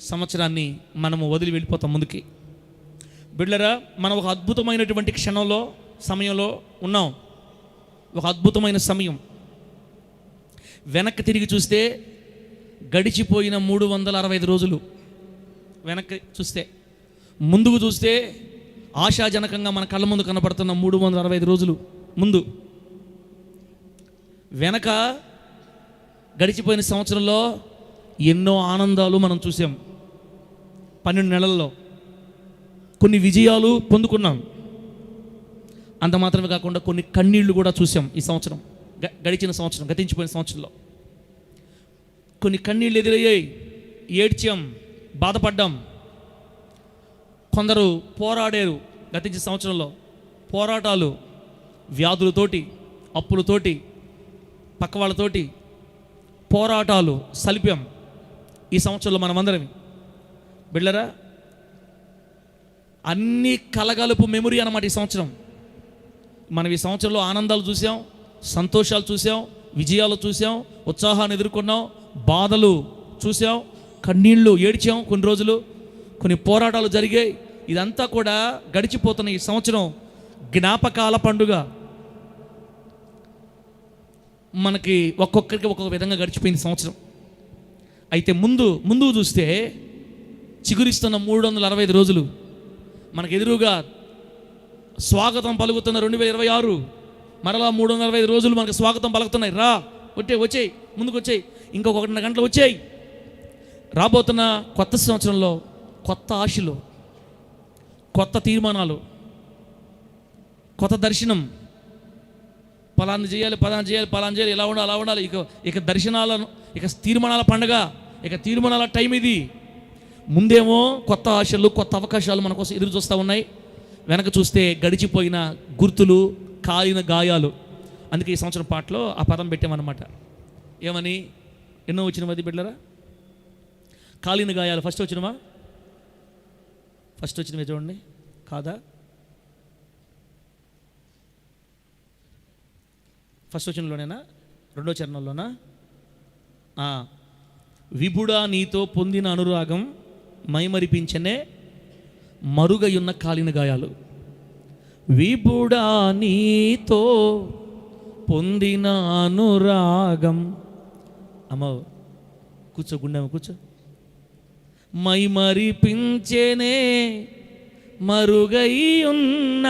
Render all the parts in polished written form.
సంవత్సరాన్ని మనము వదిలి వెళ్ళిపోతాం ముందుకి. బిడ్డలారా, మనం ఒక అద్భుతమైనటువంటి క్షణంలో సమయంలో ఉన్నాం. ఒక అద్భుతమైన సమయం. వెనక్కి తిరిగి చూస్తే గడిచిపోయిన 365 రోజులు వెనక్కి చూస్తే, ముందుకు చూస్తే ఆశాజనకంగా మన కళ్ళ ముందు కనపడుతున్న 365 రోజులు ముందు. వెనక గడిచిపోయిన సంవత్సరంలో ఎన్నో ఆనందాలు మనం చూసాం. 12 నెలల్లో కొన్ని విజయాలు పొందుకున్నాం. అంత మాత్రమే కాకుండా కొన్ని కన్నీళ్లు కూడా చూసాం. ఈ సంవత్సరం, గతించిపోయిన సంవత్సరంలో కొన్ని కన్నీళ్ళు ఎదురయ్యాయి. ఏడ్చాం, బాధపడ్డాం. కొందరు పోరాడారు. గతించిన సంవత్సరంలో పోరాటాలు, వ్యాధులతోటి, అప్పులతోటి, పక్క వాళ్ళతోటి పోరాటాలు సలిపాం ఈ సంవత్సరంలో మనమందరం. బిళ్ళరా, అన్ని కలగలుపు మెమొరీ అన్నమాట ఈ సంవత్సరం. మనం ఈ సంవత్సరంలో ఆనందాలు చూసాం, సంతోషాలు చూసాం, విజయాలు చూసాం, ఉత్సాహాన్ని ఎదుర్కొన్నాం, బాధలు చూసాం, కన్నీళ్ళు ఏడ్చాం, కొన్ని రోజులు కొన్ని పోరాటాలు జరిగాయి. ఇదంతా కూడా గడిచిపోతున్న ఈ సంవత్సరం జ్ఞాపకాల పండుగ. మనకి ఒక్కొక్కరికి ఒక్కొక్క విధంగా గడిచిపోయింది సంవత్సరం. అయితే ముందుకు చూస్తే చిగురిస్తున్న 365 రోజులు మనకు ఎదురుగా స్వాగతం పలుకుతున్న 2026. మరలా 365 రోజులు మనకు స్వాగతం పలుకుతున్నాయి. రా, వచ్చేయి, ముందుకు వచ్చేయి, ఇంకొక 1.5 గంటలు వచ్చేయి. రాబోతున్న కొత్త సంవత్సరంలో కొత్త ఆశలు, కొత్త తీర్మానాలు, కొత్త దర్శనం. పలానా చేయాలి, ఇలా ఉండాలి, అలా ఉండాలి. ఇక దర్శనాలను, ఇక తీర్మానాల పండగ, ఇక తీర్మానాల టైం ఇది. ముందేమో కొత్త ఆశలు, కొత్త అవకాశాలు మన కోసం ఎదురు చూస్తూ ఉన్నాయి. వెనక చూస్తే గడిచిపోయిన గుర్తులు, కాలిన గాయాలు. అందుకే ఈ సంవత్సరం పాటలో ఆ పదం పెట్టామన్నమాట. ఏమని? ఎన్నో వచ్చినవి బిడ్డలారా? కాలిన గాయాలు. ఫస్ట్ వచ్చినవా? ఫస్ట్ వచ్చినవి చూడండి. కాదా? ఫస్ట్ వచ్చినలోనేనా? రెండో చరణంలోనా? విభుడా నీతో పొందిన అనురాగం మైమరిపించనే మరుగయున్న కాలిన గాయాలు. విభుడా నీతో పొందిన అనురాగం. అమ్మ కూర్చో, గుండెమ్మ కూర్చో. మైమరిపించనే మరుగయున్న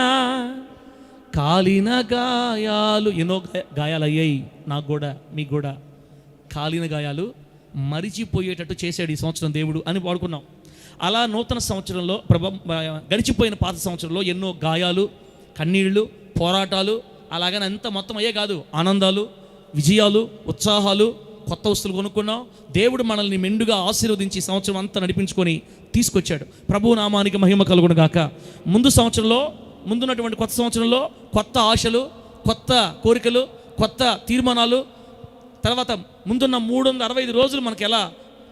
కాలిన గాయాలు. ఎన్నో గాయాలు అయ్యాయి నాకు కూడా, మీకు కూడా. కాలిన గాయాలు మరిచిపోయేటట్టు చేశాడు ఈ సంవత్సరం దేవుడు అని వాడుకున్నాం. అలా నూతన సంవత్సరంలో గడిచిపోయిన పాత సంవత్సరంలో ఎన్నో గాయాలు, కన్నీళ్ళు, పోరాటాలు, అలాగని అంత మొత్తం అయ్యే కాదు. ఆనందాలు, విజయాలు, ఉత్సాహాలు, కొత్త వస్తువులు కొనుక్కున్నాం. దేవుడు మనల్ని మెండుగా ఆశీర్వదించి సంవత్సరం అంతా నడిపించుకొని తీసుకొచ్చాడు. ప్రభు నామానికి మహిమ కలుగును గాక. ముందున్నటువంటి కొత్త సంవత్సరంలో కొత్త ఆశలు, కొత్త కోరికలు, కొత్త తీర్మానాలు. తర్వాత ముందున్న 365 రోజులు మనకు ఎలా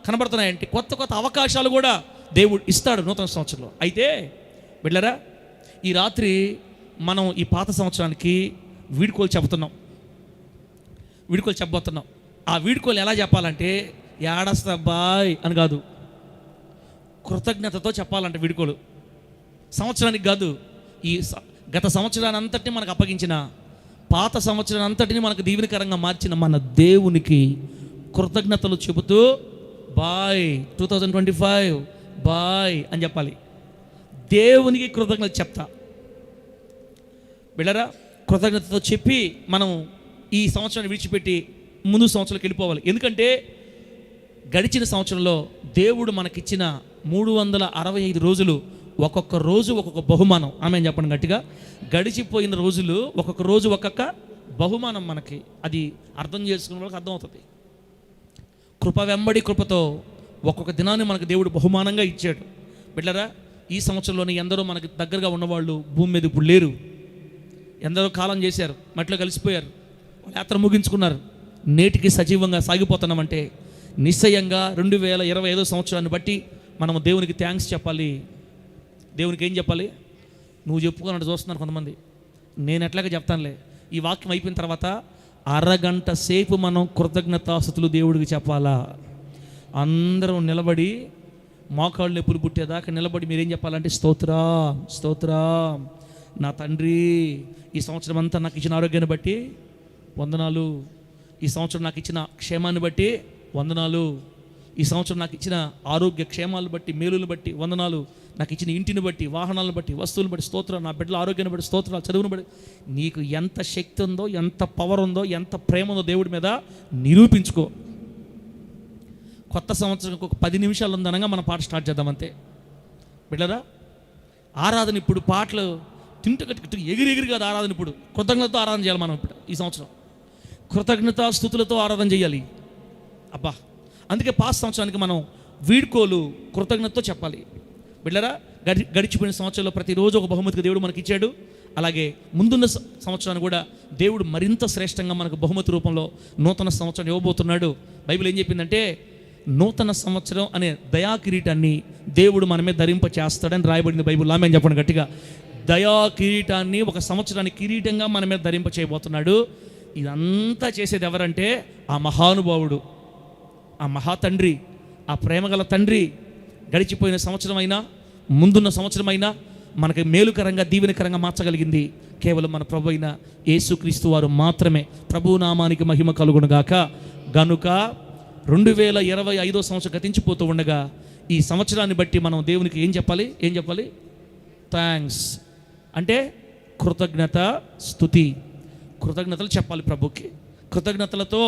కనబడుతున్నాయంటే కొత్త కొత్త అవకాశాలు కూడా దేవుడు ఇస్తాడు నూతన సంవత్సరంలో. అయితే బిడ్డలారా, ఈ రాత్రి మనం ఈ పాత సంవత్సరానికి వీడ్కోలు చెప్పబోతున్నాం. ఆ వీడ్కోలు ఎలా చెప్పాలంటే ఏడస్తా బాయ్ అని కాదు, కృతజ్ఞతతో చెప్పాలంటే వీడ్కోలు. సంవత్సరానికి కాదు, ఈ గత సంవత్సరాన్ని అంతటిని మనకు అప్పగించిన, పాత సంవత్సరాన్ని అంతటిని మనకు దీవెనకరంగా మార్చిన మన దేవునికి కృతజ్ఞతలు చెబుతూ బాయ్ 2025 బాయ్ అని చెప్పాలి. దేవునికి కృతజ్ఞత చెప్తా బిడ్డరా. కృతజ్ఞతతో చెప్పి మనం ఈ సంవత్సరాన్ని విడిచిపెట్టి ముందు సంవత్సరానికి వెళ్ళిపోవాలి. ఎందుకంటే గడిచిన సంవత్సరంలో దేవుడు మనకిచ్చిన 365 రోజులు, ఒక్కొక్క రోజు ఒక్కొక్క బహుమానం. ఆమె చెప్పండి గట్టిగా. గడిచిపోయిన రోజులు ఒక్కొక్క రోజు ఒక్కొక్క బహుమానం మనకి. అది అర్థం చేసుకునే వాళ్ళకి అర్థమవుతుంది. కృప వెంబడి కృపతో ఒక్కొక్క దినాన్ని మనకు దేవుడు బహుమానంగా ఇచ్చాడు. బిడ్డరా, ఈ సంవత్సరంలోనే ఎందరో మనకు దగ్గరగా ఉన్నవాళ్ళు భూమి మీద ఇప్పుడు లేరు. ఎందరో కాలం చేశారు, మట్లో కలిసిపోయారు, వాళ్ళ యాత్ర ముగించుకున్నారు. నేటికి సజీవంగా సాగిపోతున్నామంటే నిశ్చయంగా 2025 సంవత్సరాన్ని బట్టి మనం దేవునికి థ్యాంక్స్ చెప్పాలి. దేవునికి ఏం చెప్పాలి? నువ్వు చెప్పుకోనంటే చూస్తున్నారు కొంతమంది. నేను ఎట్లాగా చెప్తానులే. ఈ వాక్యం అయిపోయిన తర్వాత అరగంట సేపు మనం కృతజ్ఞతాస్తుతులు దేవుడికి చెప్పాలా. అందరం నిలబడి మోకాళ్ళు నొప్పులు పుట్టేదాకా నిలబడి మీరేం చెప్పాలంటే స్తోత్రం స్తోత్రం నా తండ్రి, ఈ సంవత్సరం అంతా నాకు ఇచ్చిన ఆరోగ్యాన్ని బట్టి వందనాలు, ఈ సంవత్సరం నాకు ఇచ్చిన క్షేమాన్ని బట్టి వందనాలు, ఈ సంవత్సరం నాకు ఇచ్చిన ఆరోగ్య క్షేమాలను బట్టి మేలులను బట్టి వందనాలు, నాకు ఇచ్చిన ఇంటిని బట్టి వాహనాలను బట్టి వస్తువులను బట్టి స్తోత్రం, నా బిడ్డల ఆరోగ్యాన్ని బట్టి స్తోత్రాలు, చదువును బట్టి. నీకు ఎంత శక్తి ఉందో, ఎంత పవర్ ఉందో, ఎంత ప్రేమ ఉందో దేవుడి మీద నిరూపించుకో. కొత్త సంవత్సరం ఒక 10 నిమిషాలు ఉందనగా మన పాట స్టార్ట్ చేద్దాం అంతే బిడ్డరా. ఆరాధన ఇప్పుడు పాటలు తింటూ ఎగిరి కాదు ఆరాధన. ఇప్పుడు కృతజ్ఞతతో ఆరాధన చేయాలి మనం. ఇప్పుడు ఈ సంవత్సరం కృతజ్ఞత స్తుతులతో ఆరాధన చేయాలి. అబ్బా, అందుకే పాత సంవత్సరానికి మనం వీడ్కోలు కృతజ్ఞతతో చెప్పాలి బిడ్డరా. గడిచిపోయిన సంవత్సరంలో ప్రతిరోజు ఒక బహుమతిగా దేవుడు మనకి ఇచ్చాడు. అలాగే ముందున్న సంవత్సరాన్ని కూడా దేవుడు మరింత శ్రేష్టంగా మనకు బహుమతి రూపంలో నూతన సంవత్సరం ఇవ్వబోతున్నాడు. బైబిల్ ఏం చెప్పిందంటే, నూతన సంవత్సరం అనే దయా కిరీటాన్ని దేవుడు మన మీద ధరింప చేస్తాడని రాయబడింది బైబిల్. ఆమె చెప్పండి గట్టిగా. దయా కిరీటాన్ని ఒక సంవత్సరానికి కిరీటంగా మన మీద ధరింప చేయబోతున్నాడు. ఇదంతా చేసేది ఎవరంటే ఆ మహానుభావుడు, ఆ మహాతండ్రి, ఆ ప్రేమగల తండ్రి. గడిచిపోయిన సంవత్సరం అయినా ముందున్న సంవత్సరం అయినా మనకి మేలుకరంగా దీవెనకరంగా మార్చగలిగింది కేవలం మన ప్రభు అయిన యేసుక్రీస్తు వారు మాత్రమే. ప్రభు నామానికి మహిమ కలుగునుగాక. గనుక 2025 సంవత్సరం గతించిపోతూ ఉండగా ఈ సంవత్సరాన్ని బట్టి మనం దేవునికి ఏం చెప్పాలి? థ్యాంక్స్ అంటే కృతజ్ఞత స్తుతి. కృతజ్ఞతలు చెప్పాలి ప్రభుకి. కృతజ్ఞతలతో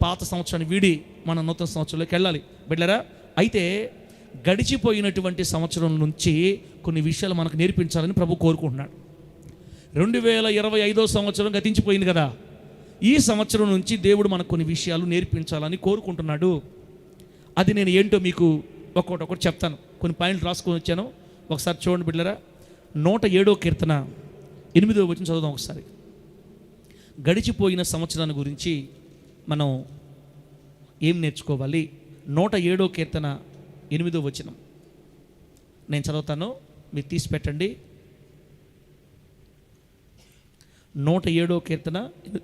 పాత సంవత్సరాన్ని వీడి మన నూతన సంవత్సరంలోకి వెళ్ళాలి బిడ్డరా. అయితే గడిచిపోయినటువంటి సంవత్సరం నుంచి కొన్ని విషయాలు మనకు నేర్పించాలని ప్రభు కోరుకుంటున్నాడు. 2025 సంవత్సరం గతించిపోయింది కదా, ఈ సంవత్సరం నుంచి దేవుడు మనకు కొన్ని విషయాలు నేర్పించాలని కోరుకుంటున్నాడు. అది నేను ఏంటో మీకు ఒక్కొక్కటి చెప్తాను. కొన్ని పాయింట్లు రాసుకొని వచ్చాను. ఒకసారి చూడండి బిడ్డరా. 107వ కీర్తన 8వ వచనం చదువుదాం ఒకసారి. గడిచిపోయిన సంవత్సరాన్ని గురించి మనం ఏం నేర్చుకోవాలి? 107వ కీర్తన 8వ వచనం నేను చదువుతాను, మీరు తీసి పెట్టండి. 107వ కీర్తన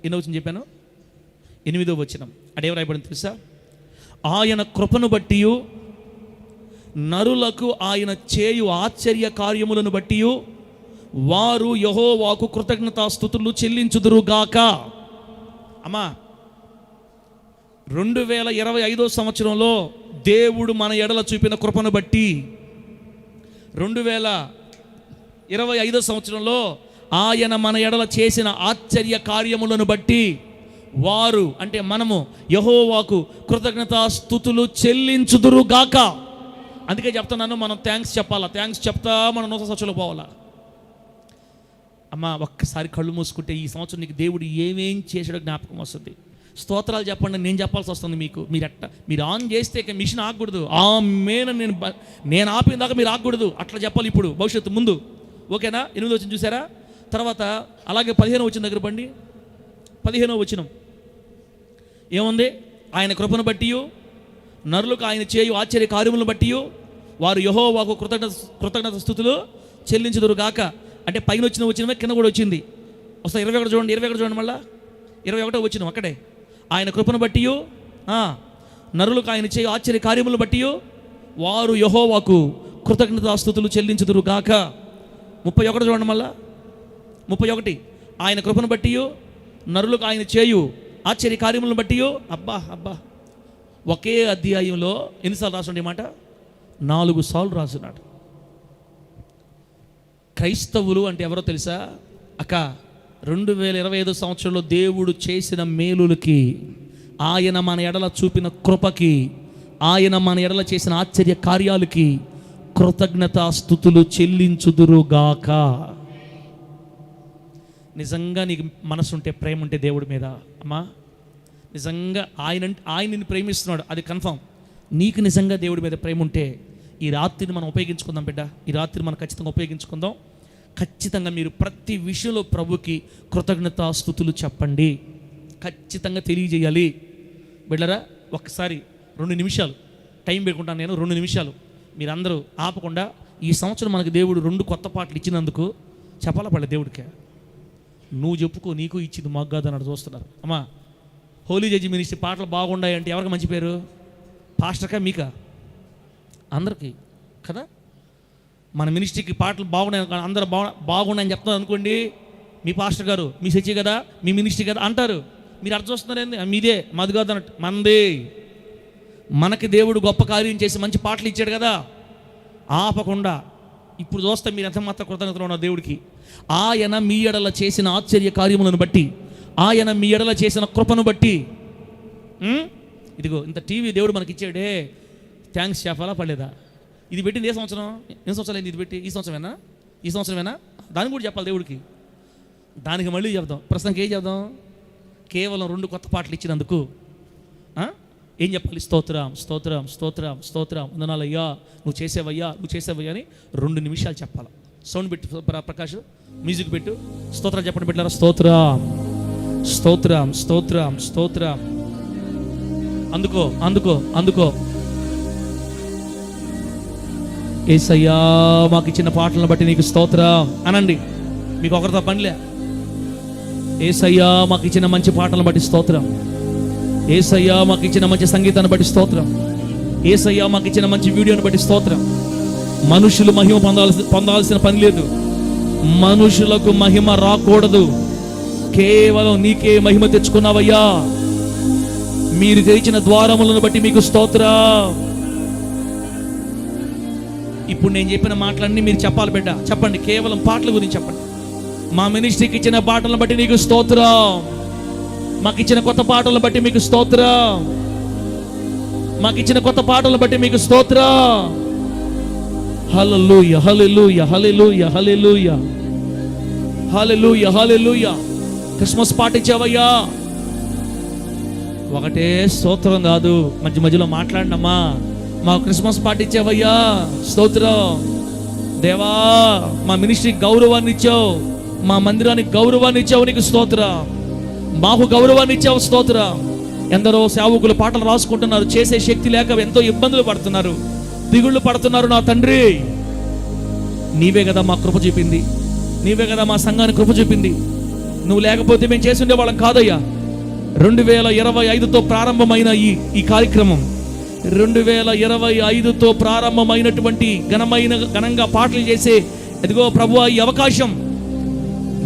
ఎన్నో వచనం చెప్పాను? 8వ వచనం. అదేం రాయబడింది తెలుసా? ఆయన కృపను బట్టి నరులకు ఆయన చేయు ఆశ్చర్య కార్యములను బట్టి వారు యెహోవాకు కృతజ్ఞతాస్తుతులు చెల్లించుదురుగాక. అమ్మా, 2025 సంవత్సరంలో దేవుడు మన ఎడల చూపిన కృపను బట్టి, 2025 సంవత్సరంలో ఆయన మన ఎడల చేసిన ఆశ్చర్య కార్యములను బట్టి వారు అంటే మనము యెహోవాకు కృతజ్ఞతాస్తుతులు చెల్లించుదురుగాక. అందుకే చెప్తున్నాను, మనం థ్యాంక్స్ చెప్పాలా. థ్యాంక్స్ చెప్తా మనం నూతన సంవత్సరంలో పోవాలా. అమ్మ, ఒక్కసారి కళ్ళు మూసుకుంటే ఈ సంవత్సరం నీకు దేవుడు ఏమేం చేసాడో జ్ఞాపకం వస్తుంది. స్తోత్రాలు చెప్పండి, నేను చెప్పాల్సి వస్తుంది మీకు. మీరు ఆన్ చేస్తే మిషన్ ఆగకూడదు. నేను ఆపిన దాకా మీరు ఆగకూడదు. అట్లా చెప్పాలి ఇప్పుడు భవిష్యత్తు ముందు. ఓకేనా? 8వ వచనం చూసారా? తర్వాత అలాగే 15వ వచనం దగ్గర బండి. 15వ వచనం ఏముంది? ఆయన కృపను బట్టి నరులకు ఆయన చేయు ఆశ్చర్య కార్యములను బట్టి వారు యెహోవాకు కృతజ్ఞత స్తుతులు చెల్లించుదురుగాక. అంటే పైన వచ్చిన వచనమే కింద కూడా వచ్చింది. ఒకసారి 21 చూడండి. 21 చూడండి మళ్ళా. 21వ వచనం అక్కడే. ఆయన కృపను బట్టి నరులకు ఆయన చేయు ఆశ్చర్య కార్యములను బట్టి వారు యెహోవాకు కృతజ్ఞతాస్తుతులు చెల్లించుదురుగాక. 31 చూడండి మళ్ళా. 31 ఆయన కృపను బట్టి నరులకు ఆయన చేయు ఆశ్చర్య కార్యములను బట్టి. అబ్బా, ఒకే అధ్యాయంలో ఎన్నిసార్లు రాసుండే మాట? 4 సార్లు రాసున్నాడు. క్రైస్తవులు అంటే ఎవరో తెలుసా అక్క? 2025 సంవత్సరంలో దేవుడు చేసిన మేలులకి, ఆయన మన ఎడల చూపిన కృపకి, ఆయన మన ఎడల చేసిన ఆశ్చర్య కార్యాలకి కృతజ్ఞతాస్తుతులు చెల్లించుదురుగాక. నిజంగా నీకు మనసుంటే, ప్రేమ ఉంటే దేవుడి మీద, అమ్మా నిజంగా ఆయన నిన్ను ప్రేమిస్తున్నాడు, అది కన్ఫామ్. నీకు నిజంగా దేవుడి మీద ప్రేమ ఉంటే ఈ రాత్రిని మనం ఉపయోగించుకుందాం బిడ్డ. ఈ రాత్రి మనం ఖచ్చితంగా ఉపయోగించుకుందాం. ఖచ్చితంగా మీరు ప్రతి విషయంలో ప్రభుకి కృతజ్ఞతాస్తుతులు చెప్పండి. ఖచ్చితంగా తెలియజేయాలి బిడ్డరా. ఒక్కసారి 2 నిమిషాలు టైం పెట్టుకుంటాను నేను. 2 నిమిషాలు మీరందరూ ఆపకుండా ఈ సంవత్సరం మనకు దేవుడు 2 కొత్త పాటలు ఇచ్చినందుకు చెప్పాలా పడలే దేవుడికే? నువ్వు చెప్పుకో, నీకు ఇచ్చింది మాకు కాదు అన్నట్టు చూస్తున్నారు. అమ్మా, హోలీ జడ్జి మినిస్ట్రీ పాటలు బాగున్నాయి అంటే ఎవరికి మంచి పేరు? పాస్టర్కా మీకా? అందరికీ. కదా. మన మినిస్ట్రీకి పాటలు బాగున్నాయి, అందరూ బాగున్నాయని చెప్తున్నారు అనుకోండి, మీ పాస్టర్ గారు మీ చర్చి కదా, మీ మినిస్ట్రీ కదా అంటారు. మీరు అర్థం వస్తున్నారేంది, మీదే మాది కాదు అన్నట్టు. మనదే. మనకి దేవుడు గొప్ప కార్యం చేసి మంచి పాటలు ఇచ్చాడు కదా, ఆపకుండా. ఇప్పుడు చూస్తే మీరు ఎంత మాత్రం కృతజ్ఞతలు ఉన్నారు దేవుడికి. ఆయన మీ ఎడల చేసిన ఆశ్చర్య కార్యములను బట్టి, ఆయన మీ ఎడల చేసిన కృపను బట్టి, ఇదిగో ఇంత టీవీ దేవుడు మనకి ఇచ్చాడే, థ్యాంక్స్ చెప్పాలా పడలేదా? ఇది పెట్టింది ఏ సంవత్సరం? ఎన్ని సంవత్సరాలు అయింది ఇది పెట్టి? ఈ సంవత్సరమేనా? దాన్ని కూడా చెప్పాలి దేవుడికి. దానికి మళ్ళీ చెప్దాం. ప్రస్తుతానికి ఏం చెప్దాం? కేవలం 2 కొత్త పాటలు ఇచ్చినందుకు ఏం చెప్పాలి? స్తోత్రం, స్తోత్రం, స్తోత్రం, స్తోత్రం, వందనాలయ్యా, నువ్వు చేసేవయ్యా అని 2 నిమిషాలు చెప్పాలి. సౌండ్ పెట్టు ప్రకాష్, మ్యూజిక్ పెట్టు. స్తోత్రం చెప్పండి పెట్టారా? స్తోత్రం, స్తోత్రం, స్తోత్రం, స్తోత్రం. అందుకో. యేసయ్యా మాకు ఇచ్చిన పాటలను బట్టి నీకు స్తోత్రం అనండి. మీకు ఒకరితో పనిలే. యేసయ్యా మాకు ఇచ్చిన మంచి పాటలను బట్టి స్తోత్రం. యేసయ్యా మాకు ఇచ్చిన మంచి సంగీతాన్ని బట్టి స్తోత్రం. యేసయ్యా మాకు ఇచ్చిన మంచి వీడియోని బట్టి స్తోత్రం. మనుషులు మహిమ పొందాల్సిన పని లేదు. మనుషులకు మహిమ రాకూడదు. కేవలం నీకే మహిమ తెచ్చుకున్నావయ్యా. మీరు తెరిచిన ద్వారములను బట్టి మీకు స్తోత్రం. ఇప్పుడు నేను చెప్పిన మాటలన్నీ మీరు చెప్పాలి బిడ్డ. చెప్పండి, కేవలం పాటల గురించి చెప్పండి. మా మినిస్ట్రీకి ఇచ్చిన పాటలను బట్టి నీకు స్తోత్రం. మాకు ఇచ్చిన కొత్త పాటలను బట్టి మీకు స్తోత్రం. మాకు ఇచ్చిన కొత్త పాటలను బట్టి మీకు స్తోత్రం. హల్లెలూయా, హల్లెలూయా, హల్లెలూయా, హల్లెలూయా, హల్లెలూయా, హల్లెలూయా. క్రిస్మస్ పాట ఇచ్చావయ్యా. ఒకటే స్తోత్రం కాదు, మధ్యలో మాట్లాడినమ్మా. మా క్రిస్మస్ పాట ఇచ్చావయ్యా, స్తోత్రం. దేవా మా మినిస్ట్రీకి గౌరవాన్ని ఇచ్చావు, మా మందిరానికి గౌరవాన్ని ఇచ్చావు, నీకు స్తోత్రం. మాకు గౌరవాన్ని ఇచ్చావు, స్తోత్రం. ఎందరో సేవకులు పాటలు రాసుకుంటున్నారు, చేసే శక్తి లేక ఎంతో ఇబ్బందులు పడుతున్నారు, దిగుళ్ళు పడుతున్నారు. నా తండ్రి, నీవే కదా మా కృప చూపింది, నీవే కదా మా సంఘానికి కృప చూపింది. నువ్వు లేకపోతే మేము చేసి ఉండేవాళ్ళం కాదయ్యా. 2025తో ప్రారంభమైన ఈ కార్యక్రమం, 2025తో ప్రారంభమైనటువంటి ఘనంగా పాటలు చేసే ఎదిగో ప్రభువా, ఈ అవకాశం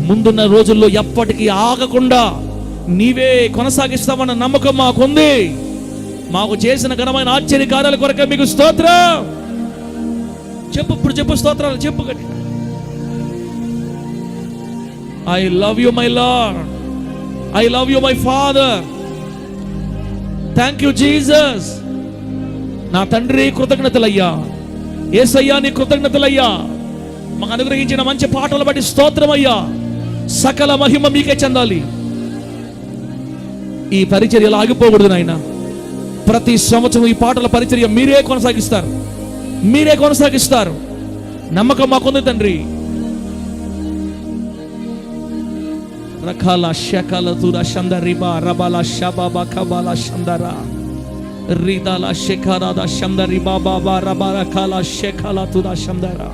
ముందున్న రోజుల్లో ఎప్పటికీ ఆగకుండా నీవే కొనసాగిస్తామన్న నమ్మకం మాకుంది. మాకు చేసిన ఘనమైన ఆశ్చర్య కార్యాల కొరకే మీకు స్తోత్రం. చెప్పు స్తోత్రాలు చెప్పు. I love you my lord, I love you my father, thank you Jesus. నా తండ్రి కృతజ్ఞతలయ్యా, యేసయ్యా నీ కృతజ్ఞతలయ్యా. మాకు అనుగ్రహించిన మంచి పాటలు బట్టి స్తోత్రమయ్యా. సకల మహిమ మీకే చెందాలి. ఈ పరిచర్యలు ఆగిపోకూడదు నాయన. ప్రతి సంవత్సరం ఈ పాటల పరిచర్య మీరే కొనసాగిస్తారు. నమ్మకం మాకుంది తండ్రి. రకాల శకల తుర షందరిబా రబాల షబాబా కబాల షందరా రిదాల శేఖరాద షందరి బాబా రబాల కాల శేఖల తుర షందరా.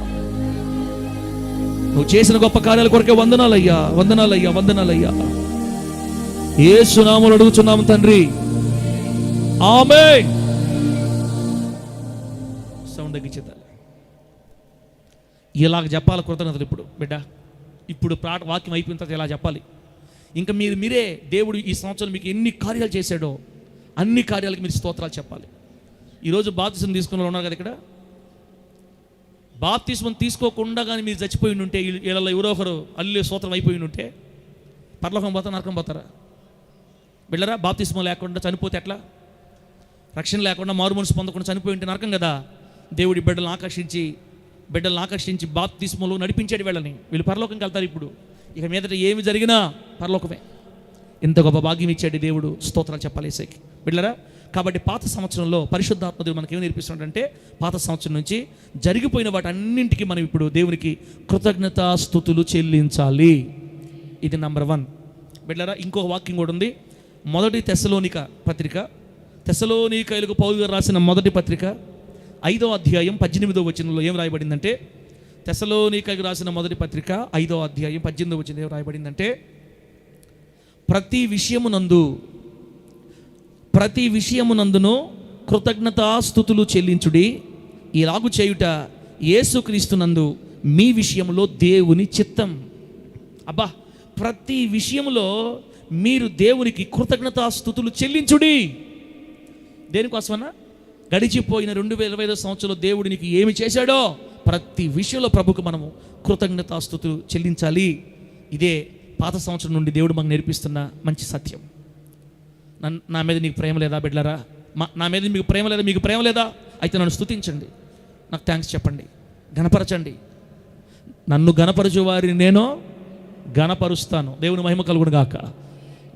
నువ్వు చేసిన గొప్ప కార్యాల కొరకే వందనాలయ్యా, వందనాలయ్యా, వందనాలయ్యా. యేసు నామములో అడుగుచున్నాము తండ్రి, ఆమేన్. సౌండ్ తగ్గించేద్దాం. ఇలాగ చెప్పాలి కృతజ్ఞతలు. ఇప్పుడు బిడ్డ, ఇప్పుడు వాక్యం అయిపోయిన తర్వాత ఇలా చెప్పాలి. ఇంకా మీరే దేవుడు ఈ సంవత్సరం మీకు ఎన్ని కార్యాలు చేశాడో అన్ని కార్యాలకి మీరు స్తోత్రాలు చెప్పాలి. ఈరోజు బాప్తిస్మం తీసుకున్న వాళ్ళు ఉన్నారు కదా ఇక్కడ. బాప్తిస్మం తీసుకోకుండా కానీ మీరు చచ్చిపోయి ఉంటే, వీళ్ళలో ఎవరో ఒకరు అల్లు స్తోత్రం అయిపోయి ఉంటే పరలోకం పోతారా, నరకం పోతారా? బిడ్డరా, బాప్తిస్మం లేకుండా చనిపోతే ఎట్లా? రక్షణ లేకుండా, మారు మనసు పొందకుండా చనిపోయి ఉంటే నరకం కదా. దేవుడి బిడ్డలను ఆకర్షించి బాప్తిస్మంలో నడిపించాడు వీళ్ళని. వీళ్ళు పరలోకంకి వెళ్తారు. ఇప్పుడు ఇక మీదట ఏమి జరిగినా పరలోకమే. ఎంత గొప్ప భాగ్యం ఇచ్చాడు దేవుడు. స్తోత్రాలు చెప్పాలి యేసయ్యకి. బిడ్డరా, కాబట్టి పాత సంవత్సరంలో పరిశుద్ధాత్మ దేవుడు మనకి ఏమి నేర్పిస్తున్నాడంటే, పాత సంవత్సరం నుంచి జరిగిపోయిన వాటన్నింటికి మనం ఇప్పుడు దేవునికి కృతజ్ఞతా స్తుతులు చెల్లించాలి. ఇది నంబర్ 1. బిడ్డరా, ఇంకొక వాక్యం కూడా ఉంది. మొదటి తెస్సలోనిక పత్రిక, తెస్సలోనికైలకు పౌలు గారు రాసిన మొదటి పత్రిక 5వ అధ్యాయం 18వ వచనంలో ఏం రాయబడిందంటే, తెస్సలోనికైలకు రాసిన మొదటి పత్రిక 5వ అధ్యాయం 18వ వచనం ఏం రాయబడిందంటే, ప్రతి విషయమునందును కృతజ్ఞతాస్తుతులు చెల్లించుడి, ఇలాగు చేయుట యేసుక్రీస్తునందు మీ విషయంలో దేవుని చిత్తం. అబ్బా, ప్రతి విషయంలో మీరు దేవునికి కృతజ్ఞతాస్తుతులు చెల్లించుడి. దేనికోసమన్నా? గడిచిపోయిన 2025 సంవత్సరంలో దేవుడు నీకు ఏమి చేశాడో ప్రతి విషయంలో ప్రభుకు మనము కృతజ్ఞతాస్తుతులు చెల్లించాలి. ఇదే పాత సంవత్సరం నుండి దేవుడు మాకు నేర్పిస్తున్న మంచి సత్యం. నా మీద నీకు ప్రేమ లేదా బిడ్డలారా? నా మీద మీకు ప్రేమ లేదా? మీకు ప్రేమ లేదా? అయితే నన్ను స్తుతించండి, నాకు థ్యాంక్స్ చెప్పండి, గణపరచండి. నన్ను గణపరచు వారిని నేను గణపరుస్తాను. దేవుని మహిమ కలుగును గాక.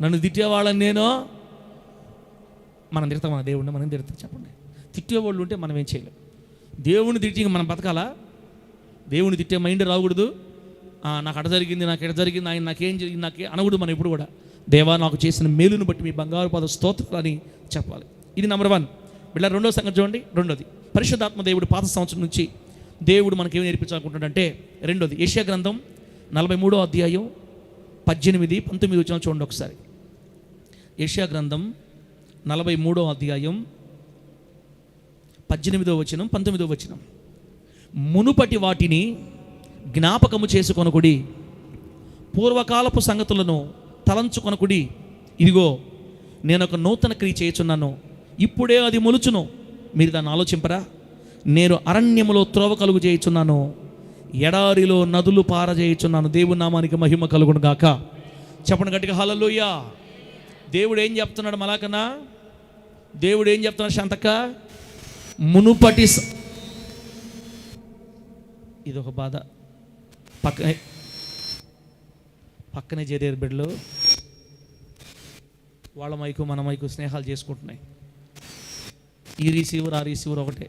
నన్ను తిట్టేవాళ్ళని నేను, మనం తిడతాం మన దేవుడిని, మనం తిడతాం. చెప్పండి, తిట్టేవాళ్ళు ఉంటే మనం ఏం చేయలేం. దేవుని తిట్టి మనం బతకాలా? దేవుని తిట్టే మైండ్ రాకూడదు. నాకు అట జరిగింది, నాకు ఎట జరిగింది, ఆయన నాకేం జరిగింది, నాకే అనకూడదు. మనం ఇప్పుడు కూడా దేవా నాకు చేసిన మేలును బట్టి మీ బంగారు పద స్తోత్రాలు అని చెప్పాలి. ఇది నెంబర్ 1. వీళ్ళ రెండో సంగతి చూడండి. రెండోది, పరిశుద్ధాత్మ దేవుడు పాత సంవత్సరం నుంచి దేవుడు మనకేమి నేర్పించాలనుకుంటాడంటే, రెండోది యెషయా గ్రంథం 43వ అధ్యాయం 18, 19 వచ్చిన చూడండి ఒకసారి. యెషయా గ్రంథం 43వ అధ్యాయం 18వ వచనం, 19వ వచనం. మునుపటి వాటిని జ్ఞాపకము చేసుకొనకుడి, పూర్వకాలపు సంగతులను తలంచుకొనకుడి. ఇదిగో నేను ఒక నూతన క్రియ చేయుచున్నాను, ఇప్పుడే అది మొలుచును, మీరు దాన్ని ఆలోచింపరా? నేను అరణ్యములో త్రోవ కలుగు చేయుచున్నాను, ఎడారిలో నదులు పారజేయుచున్నాను. దేవుని నామానికి మహిమ కలుగును గాక. చెప్పండి గట్టిగా హల్లెలూయా. దేవుడు ఏం చెప్తున్నాడు మలాకన్నా? దేవుడు ఏం చెప్తున్నాడు శాంతక్క? మునుపటి ఇదొక బాధ. పక్కనే చేరేరు బిడ్డలు, వాళ్ళ మైకు మన మైకు స్నేహాలు చేసుకుంటున్నాయి. ఈ రిసీవర్ ఆ రిసీవర్ ఒకటే,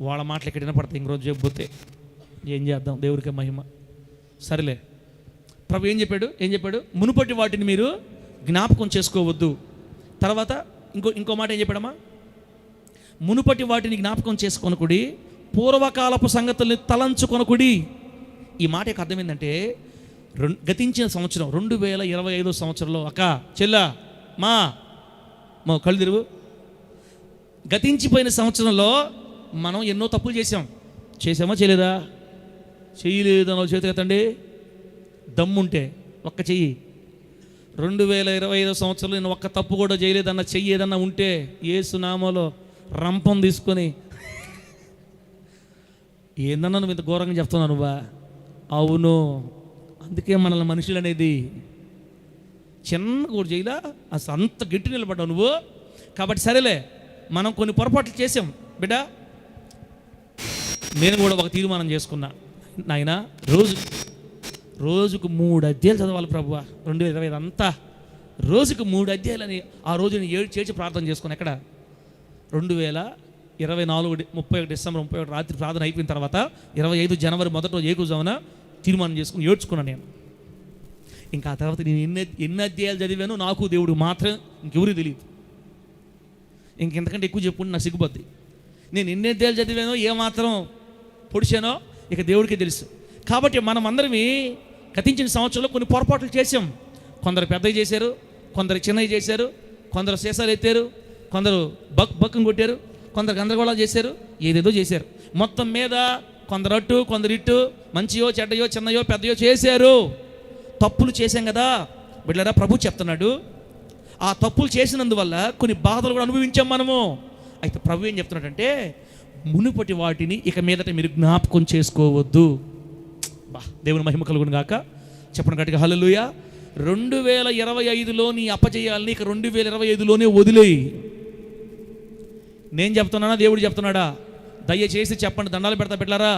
వాళ్ళ మాటలు ఎక్కడ వినపడతాయి. ఇంకొంచెం చెప్పిపోతే ఏం చేద్దాం, దేవుడికే మహిమ. సరేలే, ప్రభు ఏం చెప్పాడు? మునుపటి వాటిని మీరు జ్ఞాపకం చేసుకోవద్దు. తర్వాత ఇంకో మాట ఏం చెప్పాడమ్మా? మునుపటి వాటిని జ్ఞాపకం చేసుకొనకుడి, పూర్వకాలపు సంగతుల్ని తలంచుకొనకుడి. ఈ మాట యొక్క అర్థం ఏంటంటే, గతించిన సంవత్సరం 2025 సంవత్సరంలో అక్క చెల్ల మా కళ్ళు తిరుగు, గతించిపోయిన సంవత్సరంలో మనం ఎన్నో తప్పులు చేసామా చేయలేదా? చేయలేదు అన్న చేతి ఎత్తండి, దమ్ముంటే ఒక్క చెయ్యి. 2025 సంవత్సరంలో నేను ఒక్క తప్పు కూడా చేయలేదన్న చెయ్యి ఏదన్నా ఉంటే యేసు నామములో రంపం తీసుకొని, ఏందన్నా నువ్వు ఇంత ఘోరంగా చెప్తున్నావు నువ్వా? అవును, అందుకే మనల్ని మనుషులు అనేది చిన్న కూడా చేయలా, అసలు అంత గట్టి నిలబడ్డావు నువ్వు. కాబట్టి సరేలే, మనం కొన్ని పొరపాట్లు చేసాం బిడ్డ. నేను కూడా ఒక తీర్మానం చేసుకున్నా, నాయన రోజుకు 3 అధ్యాయాలు చదవాలి ప్రభువా 2025 అంతా. రోజుకు 3 అధ్యాయాలని ఆ రోజు నేను చేర్చి ప్రార్థన చేసుకుని, ఎక్కడ 2024 31 డిసెంబర్ 31 రాత్రి ప్రార్థన అయిపోయిన తర్వాత 25 జనవరి మొదటి రోజు ఏకుజామున తీర్మానం చేసుకుని ఏడ్చుకున్నాను నేను. ఇంకా ఆ తర్వాత నేను ఎన్ని అధ్యాయాలు చదివానో నాకు దేవుడు మాత్రం, ఇంకెవరికి తెలియదు. ఇంకెంతకంటే ఎక్కువ చెప్పుకుంటే నాకు సిగ్గుపోద్ది. నేను ఎన్ని అధ్యాయాలు చదివానో, ఏమాత్రం పొడిచానో ఇక దేవుడికే తెలుసు. కాబట్టి మనం అందరమీ గతించిన సంవత్సరంలో కొన్ని పొరపాట్లు చేసాం. కొందరు పెద్దవి చేశారు, కొందరు చిన్నవి చేశారు, కొందరు సీసాలు ఎత్తారు, కొందరు బక్కును కొట్టారు, కొందరు గందరగోళాలు చేశారు, ఏదేదో చేశారు. మొత్తం మీద కొందరు అట్టు కొందరు ఇట్టు, మంచియో చెడ్డయో చిన్నయో పెద్దయో చేశారు. తప్పులు చేశాం కదా బిడ్డలారా. ప్రభు చెప్తున్నాడు, ఆ తప్పులు చేసినందువల్ల కొన్ని బాధలు కూడా అనుభవించాం మనము. అయితే ప్రభు ఏం చెప్తున్నాడంటే, మునుపటి వాటిని ఇక మీదట మీరు జ్ఞాపకం చేసుకోవద్దు. దేవుని మహిమ కలుగును గాక. చెప్పండి గట్టిగా హల్లెలూయా. 2025లో నీ అపజయాల్ని ఇక 2025లోనే వదిలేయి. నేను చెప్తున్నానా దేవుడు చెప్తున్నాడా? దయచేసి చెప్పండి, దండాలు పెడతా బిడ్డలారా.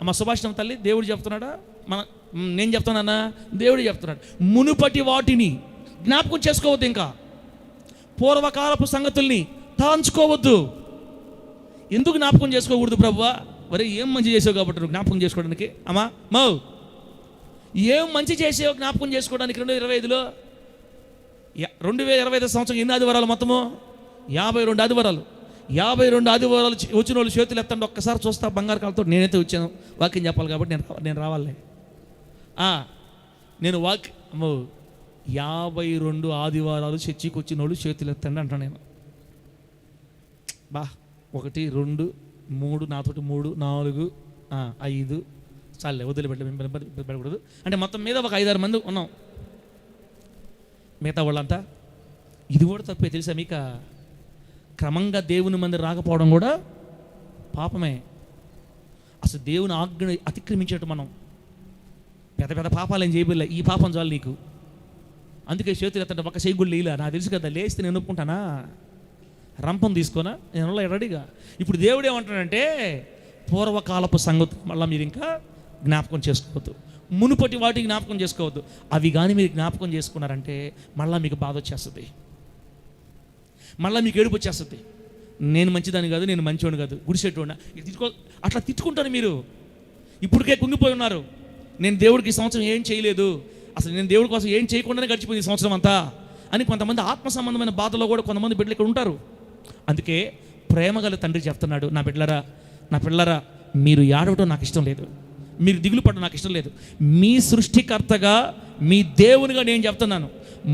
అమ్మ సుభాషితం తల్లి, దేవుడు చెప్తున్నాడా? నేను చెప్తున్నానా? దేవుడు చెప్తున్నాడు. మునుపటి వాటిని జ్ఞాపకం చేసుకోవద్దు, ఇంకా పూర్వకాలపు సంగతుల్ని తాంచుకోవద్దు. ఎందుకు జ్ఞాపకం చేసుకోకూడదు ప్రభువా? మరి ఏం మంచి చేసావు కాబట్టి నువ్వు జ్ఞాపకం చేసుకోవడానికి? అమ్మా ఏం మంచి చేసావు జ్ఞాపకం చేసుకోవడానికి 2025లో? 2025 సంవత్సరం ఎన్ని ఆదివారాలు మొత్తము? 52 ఆదివారాలు. 52 ఆదివారాలు వచ్చిన వాళ్ళు చేతులు ఎత్తండి, ఒక్కసారి చూస్తా బంగారు కాలతో. నేనైతే వచ్చాను వాక్యం చెప్పాలి కాబట్టి నేను రావాలి. నేను 52 ఆదివారాలు చర్చికి వచ్చిన వాళ్ళు చేతులు ఎత్తండి అంటాను నేను. 1 2 3 నాతోటి 3 4 5 చాలే వదిలిపెట్టకూడదు. అంటే మొత్తం మీద ఒక 5-6 మంది ఉన్నాం. మిగతా వాళ్ళంతా ఇది కూడా తప్పే తెలుసా మీకు? క్రమంగా దేవుని మంది రాకపోవడం కూడా పాపమే. అసలు దేవుని ఆజ్ఞ అతిక్రమించేట్టు మనం పెద్ద పెద్ద పాపాలు ఏం చేయబోలే. ఈ పాపం చాలు నీకు. అందుకే చేతులు ఎత్తంటే ఒక చేయగుళ్ళు లేలా. నాకు తెలుసు కదా, లేస్తే నేను ఒప్పుకుంటానా? రంపం తీసుకోనా? నేను రెడీగా. ఇప్పుడు దేవుడు ఏమంటాడంటే, పూర్వకాలపు సంగతి మళ్ళీ మీరు ఇంకా జ్ఞాపకం చేసుకోవద్దు, మునుపటి వాటికి జ్ఞాపకం చేసుకోవద్దు. అవి కానీ మీరు జ్ఞాపకం చేసుకున్నారంటే మళ్ళీ మీకు బాధ వచ్చేస్తుంది, మళ్ళీ మీకు ఏడుపు వచ్చేస్తుంది. నేను మంచిదాన్ని కాదు, నేను మంచివాడిని కాదు, గుడిసేటోడినా అట్లా తిట్టుకుంటాను. మీరు ఇప్పటికే కుంగిపోయి ఉన్నారు. నేను దేవుడికి ఈ సంవత్సరం ఏం చేయలేదు, అసలు నేను దేవుడి కోసం ఏం చేయకుండానే గడిచిపోయింది ఈ సంవత్సరం అంతా అని కొంతమంది ఆత్మ సంబంధమైన బాధలో కూడా కొంతమంది బిడ్డలు ఇక్కడ ఉంటారు. అందుకే ప్రేమగల తండ్రి చెప్తున్నాడు, నా పిల్లరా మీరు ఏడవటం నాకు ఇష్టం లేదు, మీరు దిగులు పడడం నాకు ఇష్టం లేదు. మీ సృష్టికర్తగా మీ దేవునిగా నేను చెప్తున్నాను,